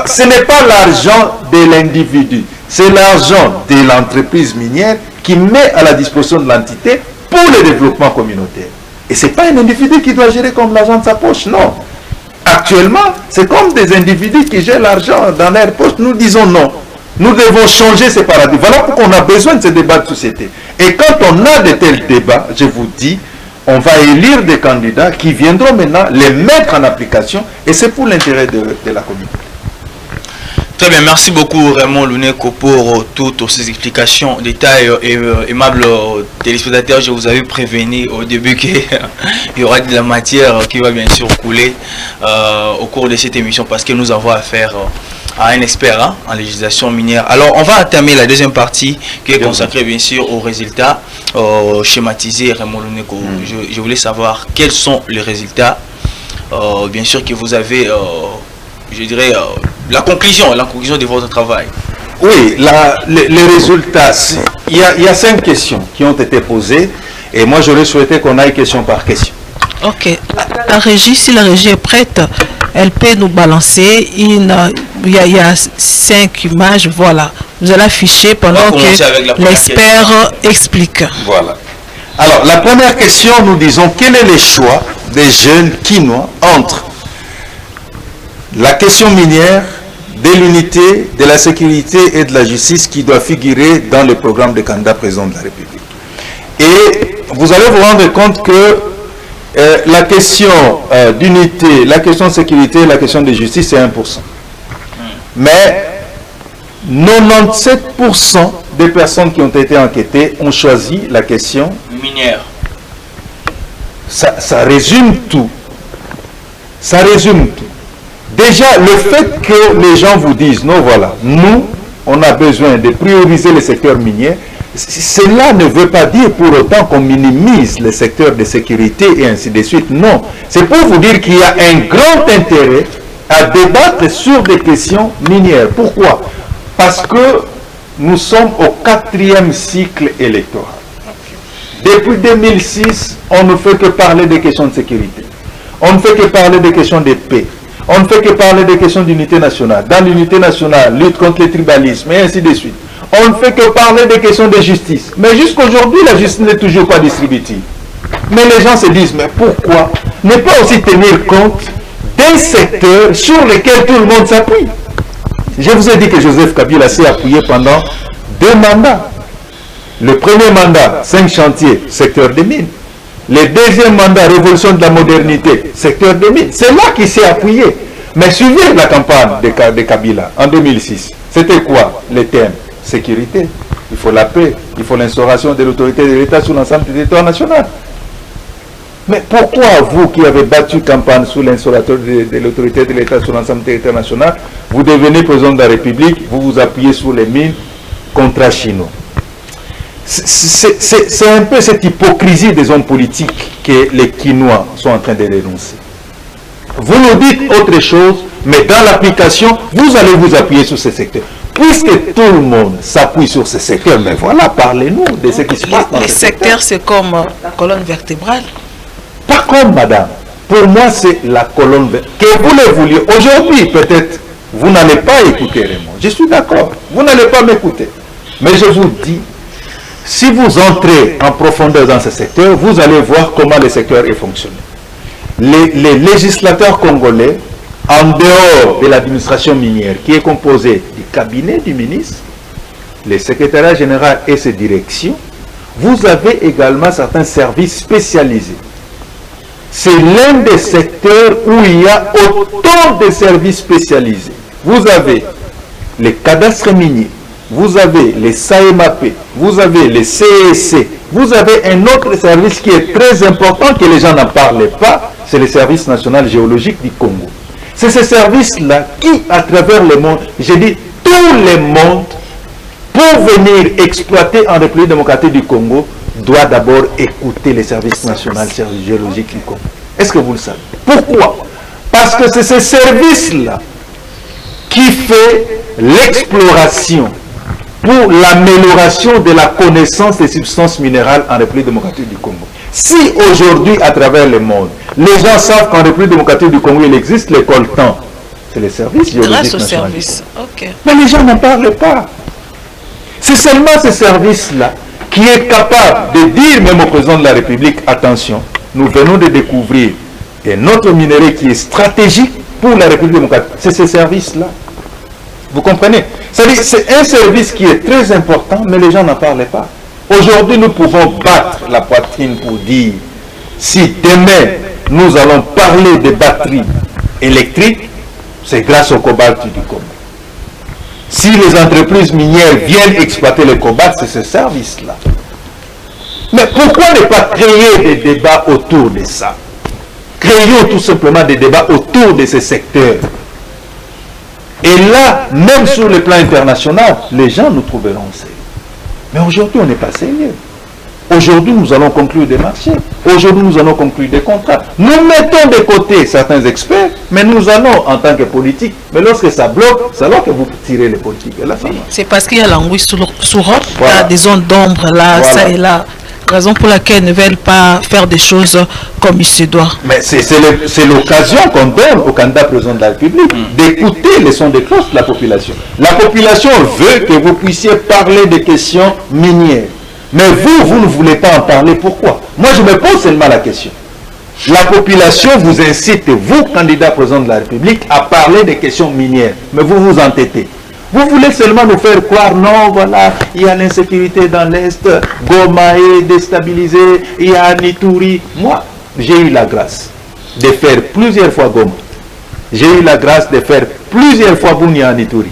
Ce n'est pas l'argent de l'individu, c'est l'argent de l'entreprise minière qui met à la disposition de l'entité pour le développement communautaire. Et ce n'est pas un individu qui doit gérer comme l'argent de sa poche, non. Actuellement, c'est comme des individus qui gèrent l'argent dans leur poche. Nous disons non. Nous devons changer ces paradigmes. Voilà pourquoi on a besoin de ces débats de société. Et quand on a de tels débats, je vous dis, on va élire des candidats qui viendront maintenant les mettre en application, et c'est pour l'intérêt de la communauté. Très bien, merci beaucoup Raymond Luneko pour toutes ces explications, détails. Aimables téléspectateurs, je vous avais prévenu au début qu'il y aura de la matière qui va bien sûr couler au cours de cette émission, parce que nous avons affaire à un expert en législation minière. Alors on va entamer la deuxième partie qui est consacrée bien sûr aux résultats schématisés. Raymond Luneko, je voulais savoir quels sont les résultats bien sûr que vous avez, je dirais, la conclusion de votre travail. Oui, les résultats, il y a 5 questions qui ont été posées, et moi j'aurais souhaité qu'on aille question par question. Ok, la régie, si la régie est prête, elle peut nous balancer. Il y a 5 images, voilà. Vous allez afficher pendant que l'expert explique. Voilà. Alors, la première question, nous disons, quel est le choix des jeunes quinois entre la question minière, de l'unité, de la sécurité et de la justice qui doit figurer dans le programme de candidat président de la République. Et vous allez vous rendre compte que la question d'unité, la question de sécurité, la question de justice, c'est 1%. Mais 97% des personnes qui ont été enquêtées ont choisi la question minière. Ça résume tout. Ça résume tout. Déjà, le fait que les gens vous disent, non, voilà, nous, on a besoin de prioriser le secteur minier, cela ne veut pas dire pour autant qu'on minimise le secteur de sécurité et ainsi de suite. Non, c'est pour vous dire qu'il y a un grand intérêt à débattre sur des questions minières. Pourquoi? Parce que nous sommes au 4e cycle électoral. Depuis 2006, on ne fait que parler des questions de sécurité. On ne fait que parler des questions de paix. On ne fait que parler des questions d'unité nationale. Dans l'unité nationale, lutte contre le tribalisme et ainsi de suite. On ne fait que parler des questions de justice. Mais jusqu'aujourd'hui, la justice n'est toujours pas distributive. Mais les gens se disent, mais pourquoi ne pas aussi tenir compte d'un secteur sur lequel tout le monde s'appuie? Je vous ai dit que Joseph Kabila s'est appuyé pendant 2 mandats. Le premier mandat, 5 chantiers, secteur des mines. Le deuxième mandat, révolution de la modernité, secteur des mines. C'est là qu'il s'est appuyé. Mais suivez la campagne de Kabila en 2006. C'était quoi les thèmes? Sécurité, il faut la paix, il faut l'instauration de l'autorité de l'État sur l'ensemble du territoire national. Mais pourquoi vous qui avez battu campagne sous l'instauration de l'autorité de l'État sur l'ensemble du territoire national, vous devenez président de la République, vous vous appuyez sur les mines, contrat chinois? C'est un peu cette hypocrisie des hommes politiques que les Quinois sont en train de dénoncer. Vous nous dites autre chose, mais dans l'application, vous allez vous appuyer sur ce secteur. Puisque tout le monde s'appuie sur ce secteur, mais voilà, parlez-nous de ce qui se passe dans ce secteur. Les secteurs, c'est comme la colonne vertébrale. Pas comme, madame. Pour moi, c'est la colonne vertébrale. Que vous le vouliez. Aujourd'hui, peut-être, vous n'allez pas écouter Raymond. Je suis d'accord. Vous n'allez pas m'écouter. Mais je vous dis, si vous entrez en profondeur dans ce secteur, vous allez voir comment le secteur est fonctionné. Les législateurs congolais, en dehors de l'administration minière, qui est composée du cabinet du ministre, le secrétariat général et ses directions, vous avez également certains services spécialisés. C'est l'un des secteurs où il y a autant de services spécialisés. Vous avez les cadastres miniers, vous avez les SAEMAP, vous avez les CEC, vous avez un autre service qui est très important que les gens n'en parlent pas, c'est le service national géologique du Congo. C'est ce service-là qui, à travers le monde, j'ai dit tout le monde, pour venir exploiter en République démocratique du Congo, doit d'abord écouter les services nationaux géologiques du Congo. Est-ce que vous le savez? Pourquoi? Parce que c'est ce service-là qui fait l'exploration pour l'amélioration de la connaissance des substances minérales en République démocratique du Congo. Si aujourd'hui, à travers le monde, les gens savent qu'en République démocratique du Congo, il existe les coltans, c'est les services géologiques Grâce au nationaux. service. Ok. Mais les gens n'en parlent pas. C'est seulement ce service-là qui est capable de dire même au président de la République, attention, nous venons de découvrir un autre minerai qui est stratégique pour la République démocratique. C'est ce service-là. Vous comprenez? C'est un service qui est très important, mais les gens n'en parlent pas. Aujourd'hui, nous pouvons battre la poitrine pour dire, si demain, nous allons parler de batteries électriques, c'est grâce au cobalt du Congo. Si les entreprises minières viennent exploiter le cobalt, c'est ce service-là. Mais pourquoi ne pas créer des débats autour de ça? Créons tout simplement des débats autour de ces secteurs. Et là, même sur le plan international, les gens nous trouveront sérieux. Mais aujourd'hui, on n'est pas sérieux. Aujourd'hui, nous allons conclure des marchés. Aujourd'hui, nous allons conclure des contrats. Nous mettons de côté certains experts, mais nous allons, en tant que politiques, mais lorsque ça bloque, c'est alors que vous tirez les politiques. C'est parce qu'il y a l'anguille sous roche, Voilà. il y a des zones d'ombre là, Voilà. ça et là. Raison pour laquelle ils ne veulent pas faire des choses comme il se doit. Mais c'est l'occasion qu'on donne au candidat président de la République d'écouter les sons de cloche de la population. La population veut que vous puissiez parler des questions minières. Mais vous ne voulez pas en parler. Pourquoi? Moi, je me pose seulement la question. La population vous incite, vous, candidat président de la République, à parler des questions minières. Mais vous vous entêtez. Vous voulez seulement nous faire croire, non, voilà, il y a l'insécurité dans l'Est, Goma est déstabilisé, il y a Nitouri. Moi, j'ai eu la grâce de faire plusieurs fois Goma. J'ai eu la grâce de faire plusieurs fois Bunia à Nitouri.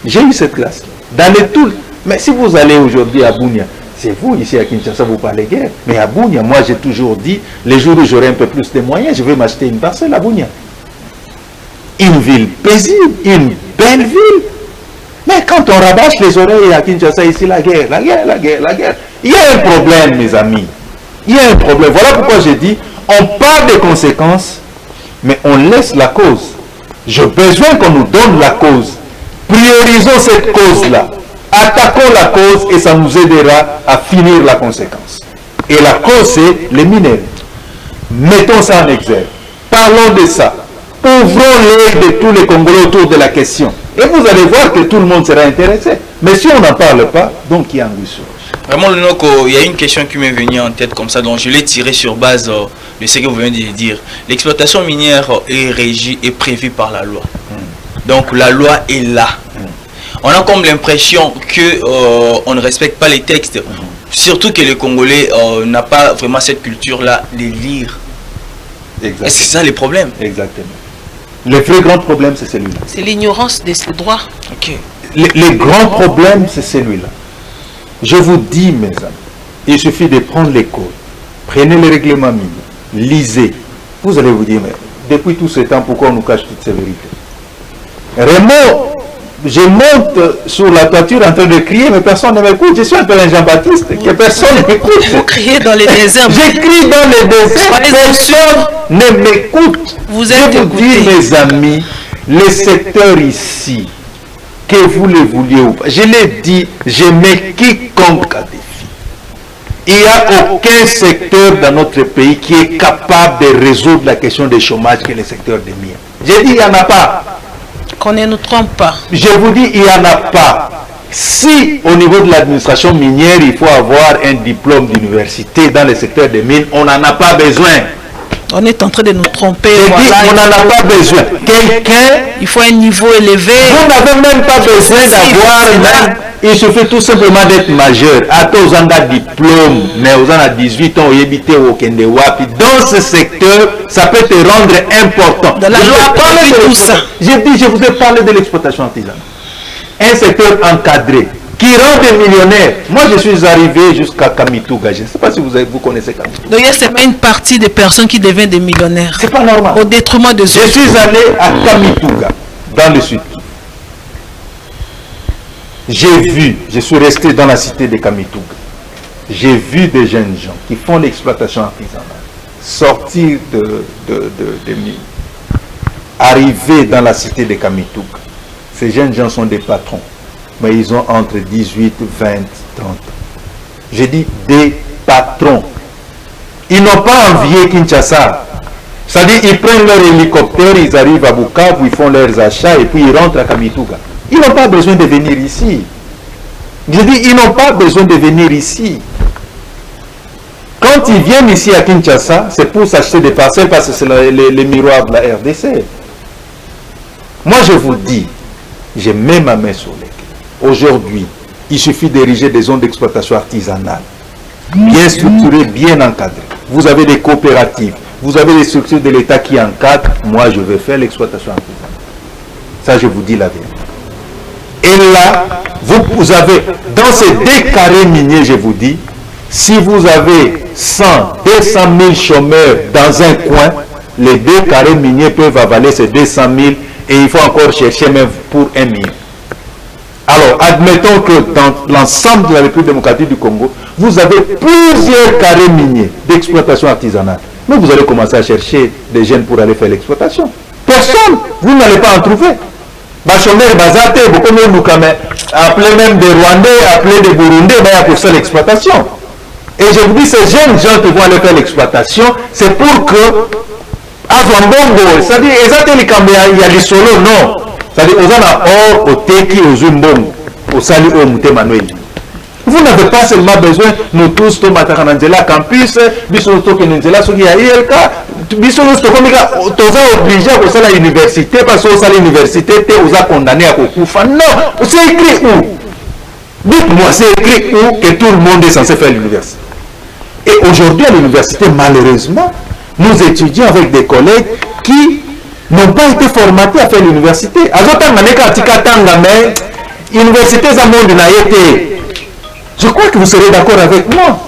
J'ai eu cette grâce. Dans les tout. Mais si vous allez aujourd'hui à Bunia, c'est vous, ici à Kinshasa, vous parlez guerre. Mais à Bunia, moi j'ai toujours dit, les jours où j'aurai un peu plus de moyens, je vais m'acheter une parcelle à Bunia. Une ville paisible, une belle ville. Mais quand on rabâche les oreilles à Kinshasa, ici, la guerre, la guerre, la guerre, la guerre, il y a un problème, mes amis. Il y a un problème. Voilà pourquoi j'ai dit, on parle des conséquences, mais on laisse la cause. J'ai besoin qu'on nous donne la cause. Priorisons cette cause-là. Attaquons la cause et ça nous aidera à finir la conséquence. Et la cause, c'est les minéraux. Mettons ça en exergue. Parlons de ça. Ouvrons l'œil de tous les Congolais autour de la question. Et vous allez voir que tout le monde sera intéressé. Mais si on n'en parle pas, donc il y a un guissage. Vraiment, Lunoko, il y a une question qui m'est venue en tête comme ça, donc je l'ai tirée sur base de ce que vous venez de dire. L'exploitation minière est régie et prévue par la loi. Donc la loi est là. On a comme l'impression que on ne respecte pas les textes. Surtout que les Congolais n'ont pas vraiment cette culture-là de lire. Exactement. Est-ce que c'est ça les problèmes? Exactement. Le très grand problème, c'est celui-là. C'est l'ignorance de ces droits. Ok. Le grand problème, c'est celui-là. Je vous dis, mes amis, il suffit de prendre les codes, prenez les règlements miniers, lisez. Vous allez vous dire, mais depuis tout ce temps, pourquoi on nous cache toutes ces vérités? Raymond, je monte sur la toiture en train de crier, mais personne ne m'écoute. Je suis un peu un Jean-Baptiste, que personne ne m'écoute. Vous criez dans les déserts. J'écris dans les déserts, personne ne m'écoute. Vous êtes Je vous dis, écoutés. mes amis, les secteurs ici, que vous le vouliez ou pas, je l'ai dit, je mets quiconque à défi. Il n'y a aucun secteur dans notre pays qui est capable de résoudre la question du chômage que le secteur des mines. J'ai dit, il n'y en a pas. Qu'on ne nous trompe pas. Je vous dis, il n'y en a pas. Si au niveau de l'administration minière, il faut avoir un diplôme d'université dans le secteur des mines, on n'en a pas besoin. On est en train de nous tromper. Je dis, on n'en a pas besoin. Quelqu'un, Il faut un niveau élevé. vous n'avez même pas besoin d'avoir même, il suffit tout simplement d'être majeur. À tous on a diplôme, mais aux ans à 18 ans, dans ce secteur, ça peut te rendre important. Dans la Je loi, vous ai parlé tout de ça. J'ai dit, je vous ai parlé de l'exploitation artisanale. Un secteur encadré qui rend des millionnaires. Moi, je suis arrivé jusqu'à Kamituga. Je ne sais pas si vous connaissez Kamituga. Donc il y a seulement une partie des personnes qui deviennent des millionnaires. C'est pas normal. Au détriment de Je ceux. suis allé à Kamituga, dans le sud. J'ai vu, je suis resté dans la cité de Kamituga. j'ai vu des jeunes gens qui font l'exploitation artisanale sortir des mines, arriver dans la cité de Kamituga. Ces jeunes gens sont des patrons, mais ils ont entre 18, 20, 30 ans. J'ai dit des patrons. Ils n'ont pas envié Kinshasa. C'est-à-dire, ils prennent leur hélicoptère, ils arrivent à Bukavu, ils font leurs achats et puis ils rentrent à Kamituga. Ils n'ont pas besoin de venir ici. Je dis, ils n'ont pas besoin de venir ici. Quand ils viennent ici à Kinshasa, c'est pour s'acheter des parcelles parce que c'est les miroirs de la RDC. Moi, je vous dis, j'ai mis ma main sur les clés. Aujourd'hui, il suffit d'ériger des zones d'exploitation artisanale, bien structurées, bien encadrées. Vous avez des coopératives, vous avez des structures de l'État qui encadrent. Moi, je vais faire l'exploitation artisanale. Ça, je vous dis la vérité. Et là, vous avez, dans ces 2 carrés miniers, je vous dis, si vous avez 100, 200 000 chômeurs dans un coin, les 2 carrés miniers peuvent avaler ces 200 000 et il faut encore chercher même pour 1 million. Alors, admettons que dans l'ensemble de la République démocratique du Congo, vous avez plusieurs carrés miniers d'exploitation artisanale. Mais vous allez commencer à chercher des jeunes pour aller faire l'exploitation. Personne, vous n'allez pas en trouver. Bachomère, Bazate, beaucoup de Moukame, appelez même des Rwandais, appelez des Burundais, pour faire l'exploitation. Et je vous dis, ces jeunes gens qui vont aller faire l'exploitation, c'est pour que, c'est-à-dire, il y a les solos, non. C'est-à-dire, aux gens au Teki, aux Zumbong, au Sali, au Mouté Manuel. Vous n'avez pas seulement besoin, nous tous, Tomatakandela Campus, Bissoto Kenenzela, Sogi ILK, Bissoto Tokomika, Toza obligé à faire l'université, parce que ça l'université, vous a condamné à Kokufa. Non, c'est écrit où? Dites-moi, c'est écrit où que tout le monde est censé faire l'université? Et aujourd'hui, à l'université, malheureusement, nous étudions avec des collègues qui n'ont pas été formatés à faire l'université. Je crois que vous serez d'accord avec moi.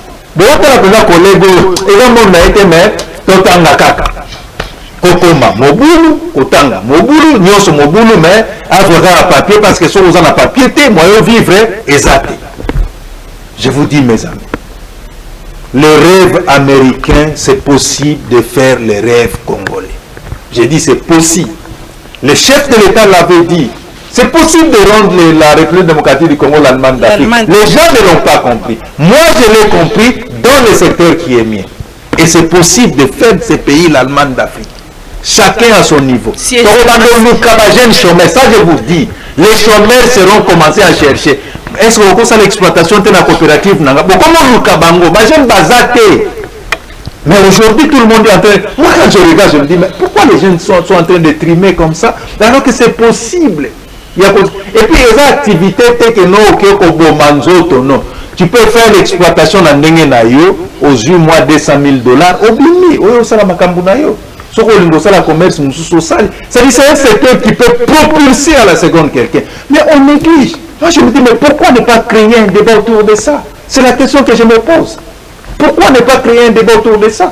Parce que sont en papier, moyen vivre exact. Je vous dis, mes amis, le rêve américain, c'est possible de faire les rêves congolais. J'ai dit c'est possible. Le chef de l'État l'avait dit. C'est possible de rendre la République démocratique du Congo l'Allemagne d'Afrique. Les gens ne l'ont pas compris. Moi, je l'ai compris dans le secteur qui est mien. Et c'est possible de faire de ces pays l'Allemagne d'Afrique. Chacun à son niveau. Ça, je vous dis, les chômeurs seront commencés à chercher. Est-ce que ça l'exploitation de la coopérative? Mais aujourd'hui, tout le monde est en train... Moi, quand je regarde, je me dis, mais pourquoi les jeunes sont en train de trimer comme ça, alors que c'est possible? Et puis, les activités, tu peux faire l'exploitation dans Nengenayo aux yeux mois $200 000. Oublie, c'est un secteur qui peut propulser à la seconde quelqu'un. Mais on néglige. Moi, je me dis, mais pourquoi ne pas créer un débat autour de ça? C'est la question que je me pose. Pourquoi ne pas créer un débat autour de ça?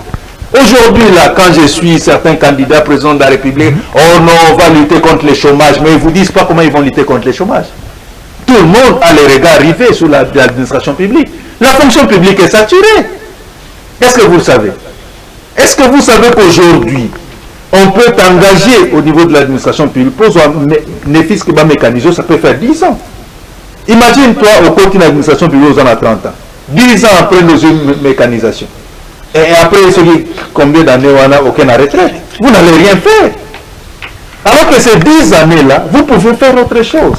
Aujourd'hui, là, quand je suis certains candidats présidents de la République, oh non, on va lutter contre le chômage, mais ils ne vous disent pas comment ils vont lutter contre le chômage. Tout le monde a les regards rivés sur l'administration publique. La fonction publique est saturée. Est-ce que vous le savez? Est-ce que vous savez qu'aujourd'hui, on peut engager au niveau de l'administration publique pour un bénéfice qui va mécaniser, ça peut faire 10 ans. Imagine-toi au côté de l'administration publique aux ans à 30 ans. 10 ans après nos mécanisations. Et après, combien d'années on n'a aucune retraite? Vous n'allez rien faire. Alors que ces 10 années-là, vous pouvez faire autre chose.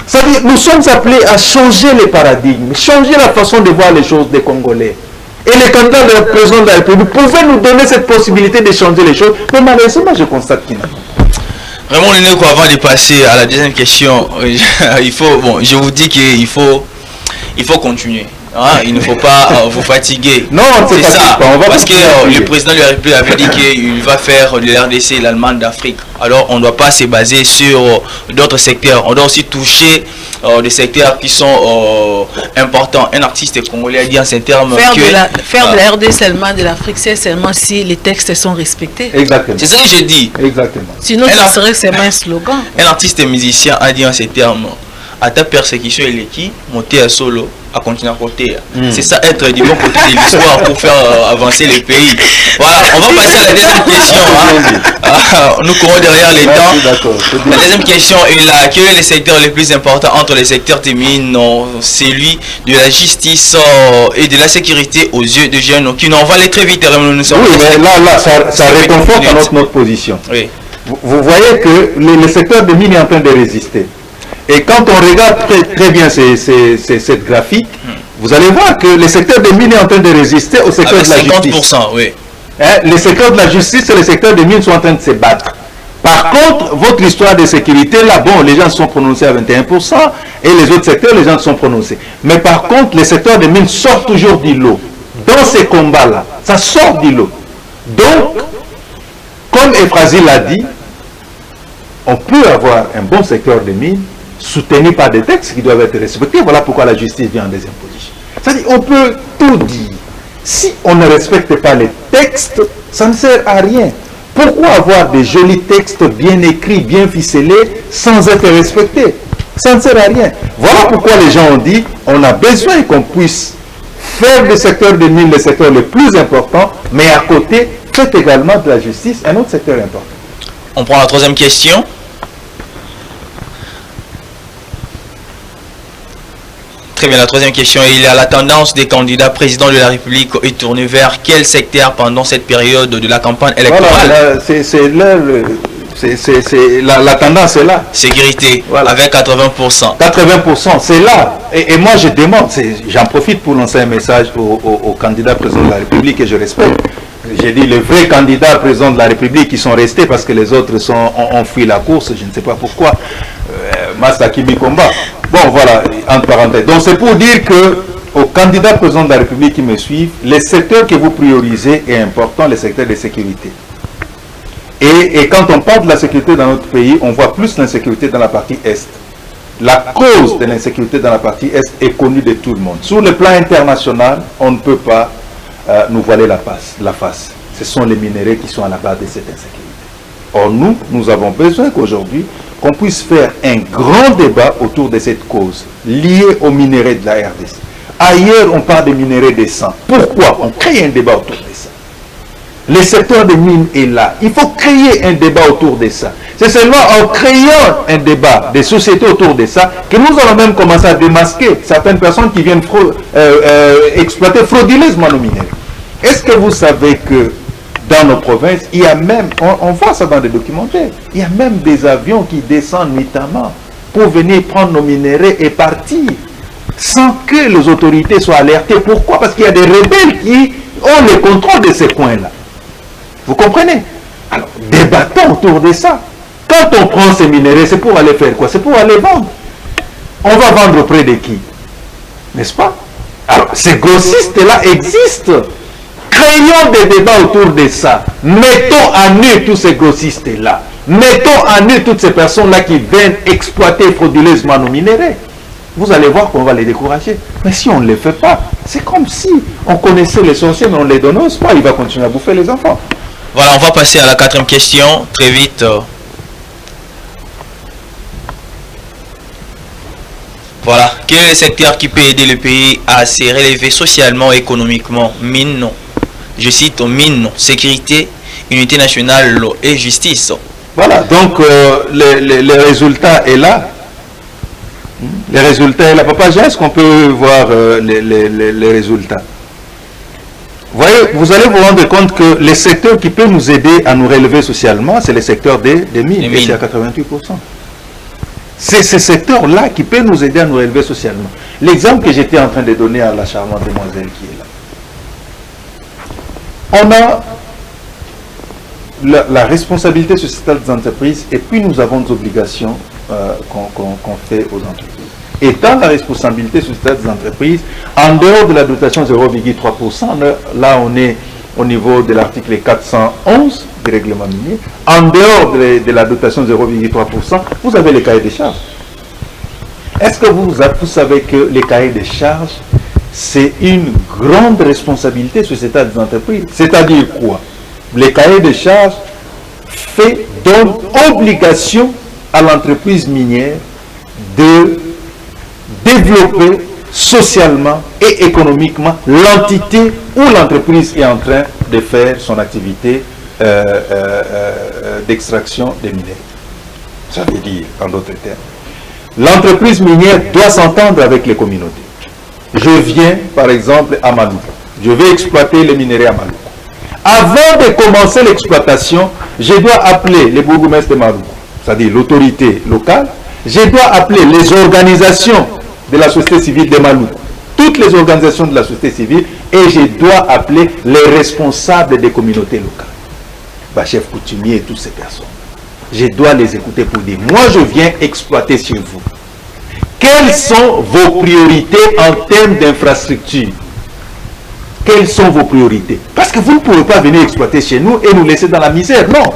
C'est-à-dire, nous sommes appelés à changer les paradigmes, changer la façon de voir les choses des Congolais. Et les candidats de la présidence de la République pouvaient nous donner cette possibilité de changer les choses. Mais malheureusement, je constate qu'il n'y a pas. Vraiment, avant de passer à la deuxième question, il faut, bon, je vous dis qu'il faut continuer. Hein, il ne faut pas vous fatiguer. Non, c'est ça. Parce que le président de la République avait dit qu'il va faire de l'RDC et l'Allemagne d'Afrique. Alors, on ne doit pas se baser sur d'autres secteurs. On doit aussi toucher des secteurs qui sont importants. Un artiste congolais a dit en ces termes faire de la RDC seulement de l'Afrique, c'est seulement si les textes sont respectés. Exactement. C'est ça que j'ai dit. Exactement. Sinon, ça serait seulement un slogan. Un artiste et musicien a dit en ces termes, à ta persécution et l'équipe, monter à solo. à continuer à côté. C'est ça, être du bon côté de l'histoire pour faire avancer le pays. Voilà, on va passer à la deuxième question. Nous courons derrière les temps. La deuxième question est là. Quel est le secteur le plus important entre les secteurs des mines, celui de la justice et de la sécurité aux yeux des jeunes qui on va aller très vite. Nous sommes oui, mais là ça réconforte notre position. Oui. Vous voyez que le secteur des mines est en train de résister. Et quand on regarde très bien cette graphique, vous allez voir que le secteur des mines est en train de résister au secteur de la justice. 50%, oui. Le secteur de la justice et le secteur des mines sont en train de se battre. Par contre, votre histoire de sécurité, là, bon, les gens se sont prononcés à 21%, et les autres secteurs, les gens se sont prononcés. Mais par contre, le secteur des mines sort toujours du lot. Dans ces combats-là, ça sort du lot. Donc, comme Efrazi l'a dit, on peut avoir un bon secteur des mines soutenu par des textes qui doivent être respectés. Voilà pourquoi la justice vient en deuxième position. C'est-à-dire, on peut tout dire. Si on ne respecte pas les textes, ça ne sert à rien. Pourquoi avoir des jolis textes bien écrits, bien ficelés, sans être respectés? Ça ne sert à rien. Voilà pourquoi les gens ont dit, on a besoin qu'on puisse faire le secteur des mines le secteur le plus important, mais à côté, faites également de la justice un autre secteur important. On prend la troisième question. Très bien, la troisième question, il y a la tendance des candidats présidents de la République est tournée vers quel secteur pendant cette période de la campagne électorale? Voilà, la tendance est là. Sécurité, voilà. Avec 80%. 80%, c'est là. Et moi, je demande, j'en profite pour lancer un message aux candidats présidents de la République que je respecte. J'ai dit les vrais candidats présidents de la République qui sont restés parce que les autres ont fui la course, je ne sais pas pourquoi. Masaki Bikomba. Bon, voilà, entre parenthèses. Donc, c'est pour dire que aux candidats présidents de la République qui me suivent, les secteurs que vous priorisez est important, les secteurs de sécurité. Et quand on parle de la sécurité dans notre pays, on voit plus l'insécurité dans la partie Est. La cause de l'insécurité dans la partie Est est connue de tout le monde. Sur le plan international, on ne peut pas nous voiler la face. Ce sont les minéraux qui sont à la base de cette insécurité. Or, nous avons besoin qu'aujourd'hui, qu'on puisse faire un grand débat autour de cette cause liée aux minéraux de la RDC. Ailleurs, on parle des minéraux de sang. Pourquoi? On crée un débat autour de ça. Le secteur des mines est là. Il faut créer un débat autour de ça. C'est seulement en créant un débat des sociétés autour de ça que nous allons même commencer à démasquer certaines personnes qui viennent exploiter frauduleusement nos minéraux. Est-ce que vous savez que dans nos provinces, il y a même, on voit ça dans des documentaires, il y a même des avions qui descendent nuitamment pour venir prendre nos minéraux et partir sans que les autorités soient alertées. Pourquoi? Parce qu'il y a des rebelles qui ont le contrôle de ces coins-là. Vous comprenez? Alors, débattons autour de ça. Quand on prend ces minéraux, c'est pour aller faire quoi? C'est pour aller vendre. On va vendre auprès de qui? N'est-ce pas? Alors, ces grossistes-là existent. Créons des débats autour de ça. Mettons à nu tous ces grossistes-là. Mettons à nu toutes ces personnes-là qui viennent exploiter frauduleusement nos minéraux. Vous allez voir qu'on va les décourager. Mais si on ne les fait pas, c'est comme si on connaissait les sorciers, mais on ne les donne pas. Il va continuer à bouffer les enfants. Voilà, on va passer à la quatrième question, très vite. Voilà, quel est le secteur qui peut aider le pays à se relever socialement et économiquement? Mine, non. Je cite mine, non. Sécurité, unité nationale et justice. Voilà, donc le résultat est là. Les résultats est là. Papa, est-ce qu'on peut voir les résultats? Voyez, vous allez vous rendre compte que les secteurs qui peuvent nous aider à nous relever socialement, c'est le secteur des mines, et c'est à 88%. C'est ce secteur-là qui peut nous aider à nous relever socialement. L'exemple que j'étais en train de donner à la charmante demoiselle qui est là. On a la responsabilité sociétale des entreprises et puis nous avons des obligations qu'on fait aux entreprises. Étant la responsabilité sociétale des entreprises, en dehors de la dotation 0,3%, là on est au niveau de l'article 411 du règlement minier, en dehors de la dotation 0,3%, vous avez les cahiers des charges. Est-ce que vous savez que les cahiers des charges, c'est une grande responsabilité sociétale des entreprises? C'est-à-dire quoi? Les cahiers des charges donnent obligation à l'entreprise minière de développer socialement et économiquement l'entité où l'entreprise est en train de faire son activité d'extraction des minéraux. Ça veut dire, en d'autres termes, l'entreprise minière doit s'entendre avec les communautés. Je viens, par exemple, à Maloukou. Je vais exploiter les minéraux à Maloukou. Avant de commencer l'exploitation, je dois appeler les bourgmestres de Maloukou, c'est-à-dire l'autorité locale. Je dois appeler les organisations de la société civile de Maloukou, toutes les organisations de la société civile, et je dois appeler les responsables des communautés locales, chef coutumier et toutes ces personnes. Je dois les écouter pour dire, moi je viens exploiter chez vous. Quelles sont vos priorités en termes d'infrastructure? Quelles sont vos priorités? Parce que vous ne pouvez pas venir exploiter chez nous et nous laisser dans la misère. Non.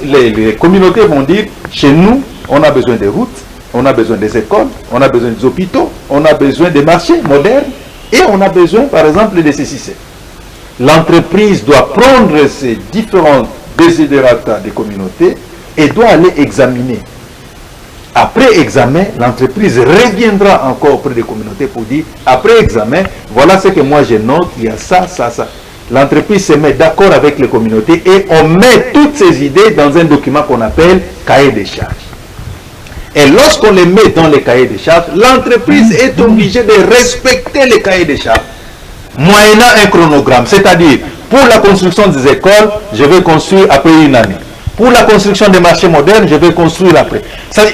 Les communautés vont dire, chez nous, on a besoin des routes, on a besoin des écoles, on a besoin des hôpitaux, on a besoin des marchés modernes et on a besoin, par exemple, de ceci. L'entreprise doit prendre ces différents desiderata des communautés et doit aller examiner. Après examen, l'entreprise reviendra encore auprès des communautés pour dire, après examen, voilà ce que moi je note, il y a ça. L'entreprise se met d'accord avec les communautés et on met toutes ces idées dans un document qu'on appelle cahier des charges. Et lorsqu'on les met dans les cahiers des charges, l'entreprise est obligée de respecter les cahiers des charges, moyennant un chronogramme. C'est-à-dire, pour la construction des écoles, je vais construire après une année. Pour la construction des marchés modernes, je vais construire après.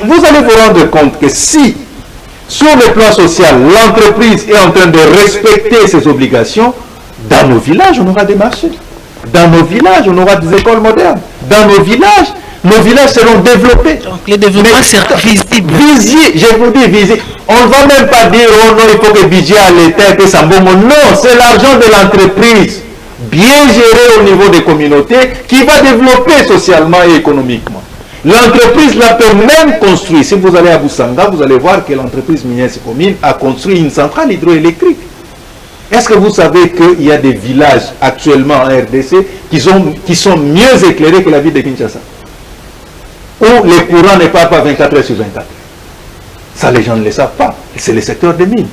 Vous allez vous rendre compte que si, sur le plan social, l'entreprise est en train de respecter ses obligations, dans nos villages, on aura des marchés. Dans nos villages, on aura des écoles modernes. Dans nos villages seront développés. Donc le développement sera visible. Visible, je vous dis visible. On ne va même pas dire, oh non, il faut que le budget à l'État, que ça bon. Non, c'est l'argent de l'entreprise, bien géré au niveau des communautés, qui va développer socialement et économiquement. L'entreprise là peut même construire. Si vous allez à Boussanga, vous allez voir que l'entreprise minière Sécomine a construit une centrale hydroélectrique. Est-ce que vous savez qu'il y a des villages actuellement en RDC qui sont mieux éclairés que la ville de Kinshasa, où le courant n'est pas 24 heures sur 24? Ça, les gens ne le savent pas. C'est le secteur des mines.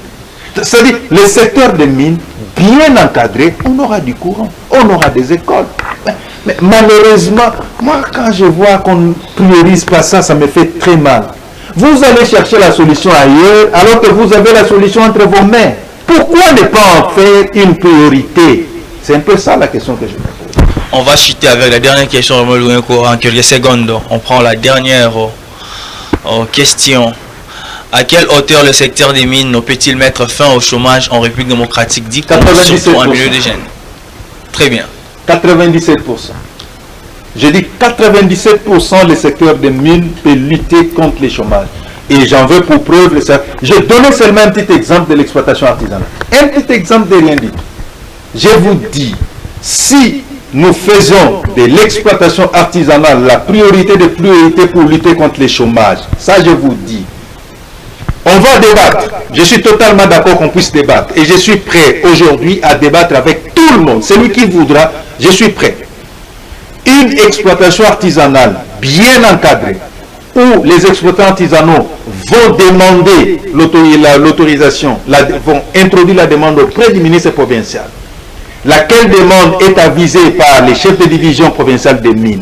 C'est-à-dire, le secteur des mines, bien encadré, on aura du courant, on aura des écoles. Mais malheureusement, moi, quand je vois qu'on ne priorise pas ça, ça me fait très mal. Vous allez chercher la solution ailleurs, alors que vous avez la solution entre vos mains. Pourquoi ne pas en faire une priorité? C'est un peu ça la question que je me pose. On va chuter avec la dernière question en quelques secondes. On prend la dernière question. À quelle hauteur le secteur des mines peut-il mettre fin au chômage en République démocratique dite, surtout en milieu des jeunes? Très bien. 97%. Je dis 97% le secteur des mines peut lutter contre le chômage. Et j'en veux pour preuve, je donnais seulement un petit exemple de l'exploitation artisanale. Un petit exemple de rien dit. Je vous dis, si nous faisons de l'exploitation artisanale la priorité de priorité pour lutter contre le chômage, ça je vous dis, on va débattre. Je suis totalement d'accord qu'on puisse débattre. Et je suis prêt aujourd'hui à débattre avec tout le monde. Celui qui voudra, je suis prêt. Une exploitation artisanale bien encadrée, où les exploitants artisanaux vont demander l'autorisation, vont introduire la demande auprès du ministre provincial, laquelle demande est avisée par les chefs de division provinciale des mines,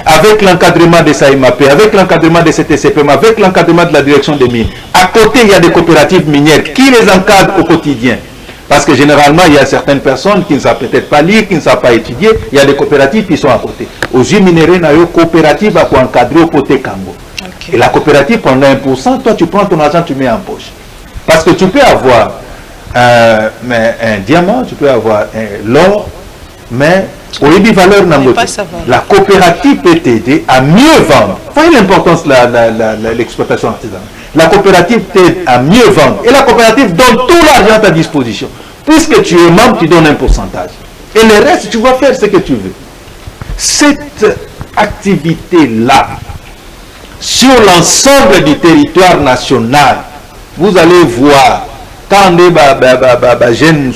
avec l'encadrement de SAIMAP, avec l'encadrement de CTCPM, avec l'encadrement de la direction des mines. À côté, il y a des coopératives minières qui les encadrent au quotidien. Parce que généralement, il y a certaines personnes qui ne savent peut-être pas lire, qui ne savent pas étudier. Il y a des coopératives qui sont à côté. Aux yeux minéraux, il y a une coopérative à encadrer au côté Kango. Okay. Et la coopérative, pendant 1%, toi, tu prends ton argent, tu mets en poche. Parce que tu peux avoir un diamant, tu peux avoir l'or, mais au lieu de valeur, la coopérative peut t'aider à mieux vendre. Voyez l'importance de l'exploitation artisanale. La coopérative t'aide à mieux vendre. Et la coopérative donne tout l'argent à ta disposition. Puisque tu es membre, tu donnes un pourcentage. Et le reste, tu vas faire ce que tu veux. Cette activité-là, sur l'ensemble du territoire national, vous allez voir, quand les jeunes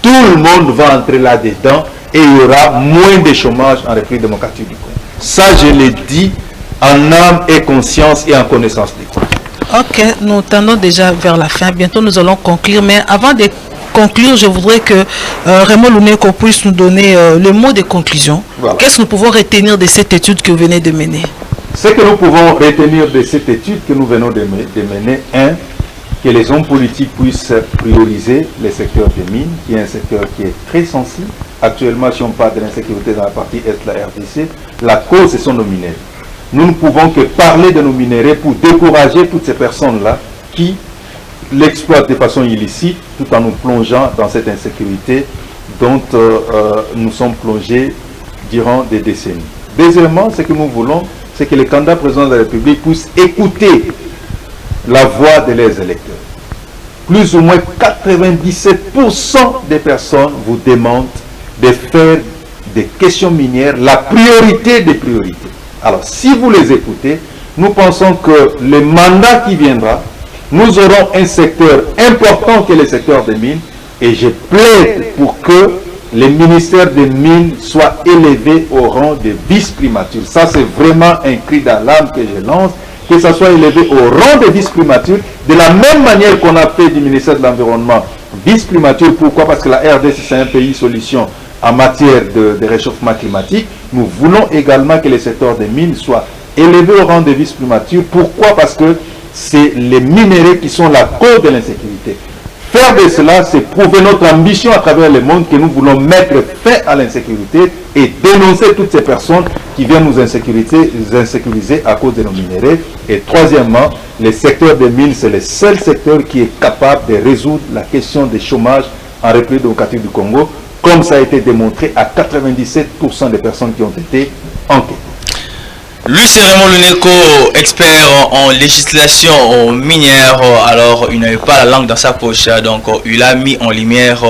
tout le monde va entrer là-dedans et il y aura moins de chômage en République démocratique du Congo. Ça, je l'ai dit en âme et conscience et en connaissance du Congo. Ok, nous tendons déjà vers la fin. Bientôt, nous allons conclure. Mais avant de conclure, je voudrais que Raymond Luneko puisse nous donner le mot de conclusion. Voilà. Qu'est-ce que nous pouvons retenir de cette étude que vous venez de mener? Ce que nous pouvons retenir de cette étude que nous venons de mener, que les hommes politiques puissent prioriser le secteur des mines, qui est un secteur qui est très sensible. Actuellement, si on parle de l'insécurité dans la partie est de la RDC, la cause, ce sont nos minéraux. Nous ne pouvons que parler de nos minéraux pour décourager toutes ces personnes-là qui l'exploitent de façon illicite, tout en nous plongeant dans cette insécurité dont nous sommes plongés durant des décennies. Deuxièmement, ce que nous voulons, c'est que les candidats présidents de la République puissent écouter la voix de leurs électeurs. Plus ou moins 97% des personnes vous demandent de faire des questions minières la priorité des priorités. Alors, si vous les écoutez, nous pensons que le mandat qui viendra, nous aurons un secteur important que le secteur des mines, et je plaide pour que le ministère des Mines soit élevé au rang de vice-primature. Ça, c'est vraiment un cri d'alarme que je lance, que ça soit élevé au rang de vice-primature, de la même manière qu'on a fait du ministère de l'Environnement vice-primature. Pourquoi? Parce que la RDC, c'est un pays solution en matière de réchauffement climatique. Nous voulons également que le secteur des mines soit élevé au rang de vice-primature. Pourquoi? Parce que c'est les minéraux qui sont la cause de l'insécurité. Faire de cela, c'est prouver notre ambition à travers le monde que nous voulons mettre fin à l'insécurité et dénoncer toutes ces personnes qui viennent nous insécuriser à cause de nos minéraux. Et troisièmement, le secteur des mines, c'est le seul secteur qui est capable de résoudre la question du chômage en République démocratique du Congo, comme ça a été démontré à 97% des personnes qui ont été enquêtées. Lui, c'est Raymond Luneko, expert en législation minière. Alors, il n'avait pas la langue dans sa poche, donc il a mis en lumière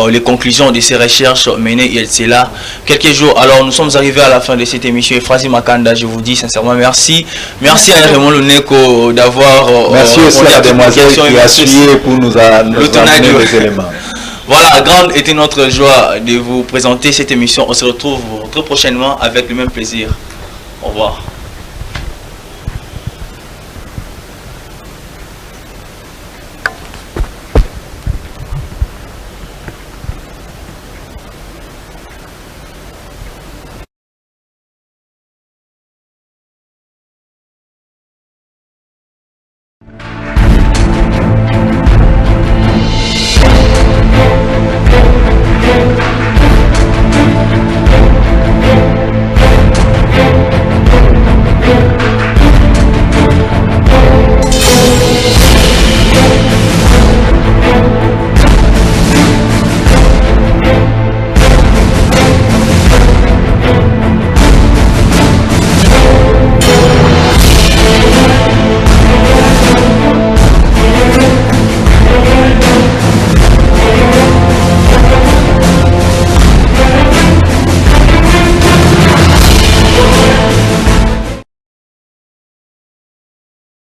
les conclusions de ses recherches menées et c'est là quelques jours. Alors, nous sommes arrivés à la fin de cette émission. Efrazi Makanda, je vous dis sincèrement merci. Merci à Raymond Luneko d'avoir merci aussi à la demoiselle qui a suivi pour nous amener les éléments. Voilà, grande était notre joie de vous présenter cette émission. On se retrouve très prochainement avec le même plaisir. Au revoir.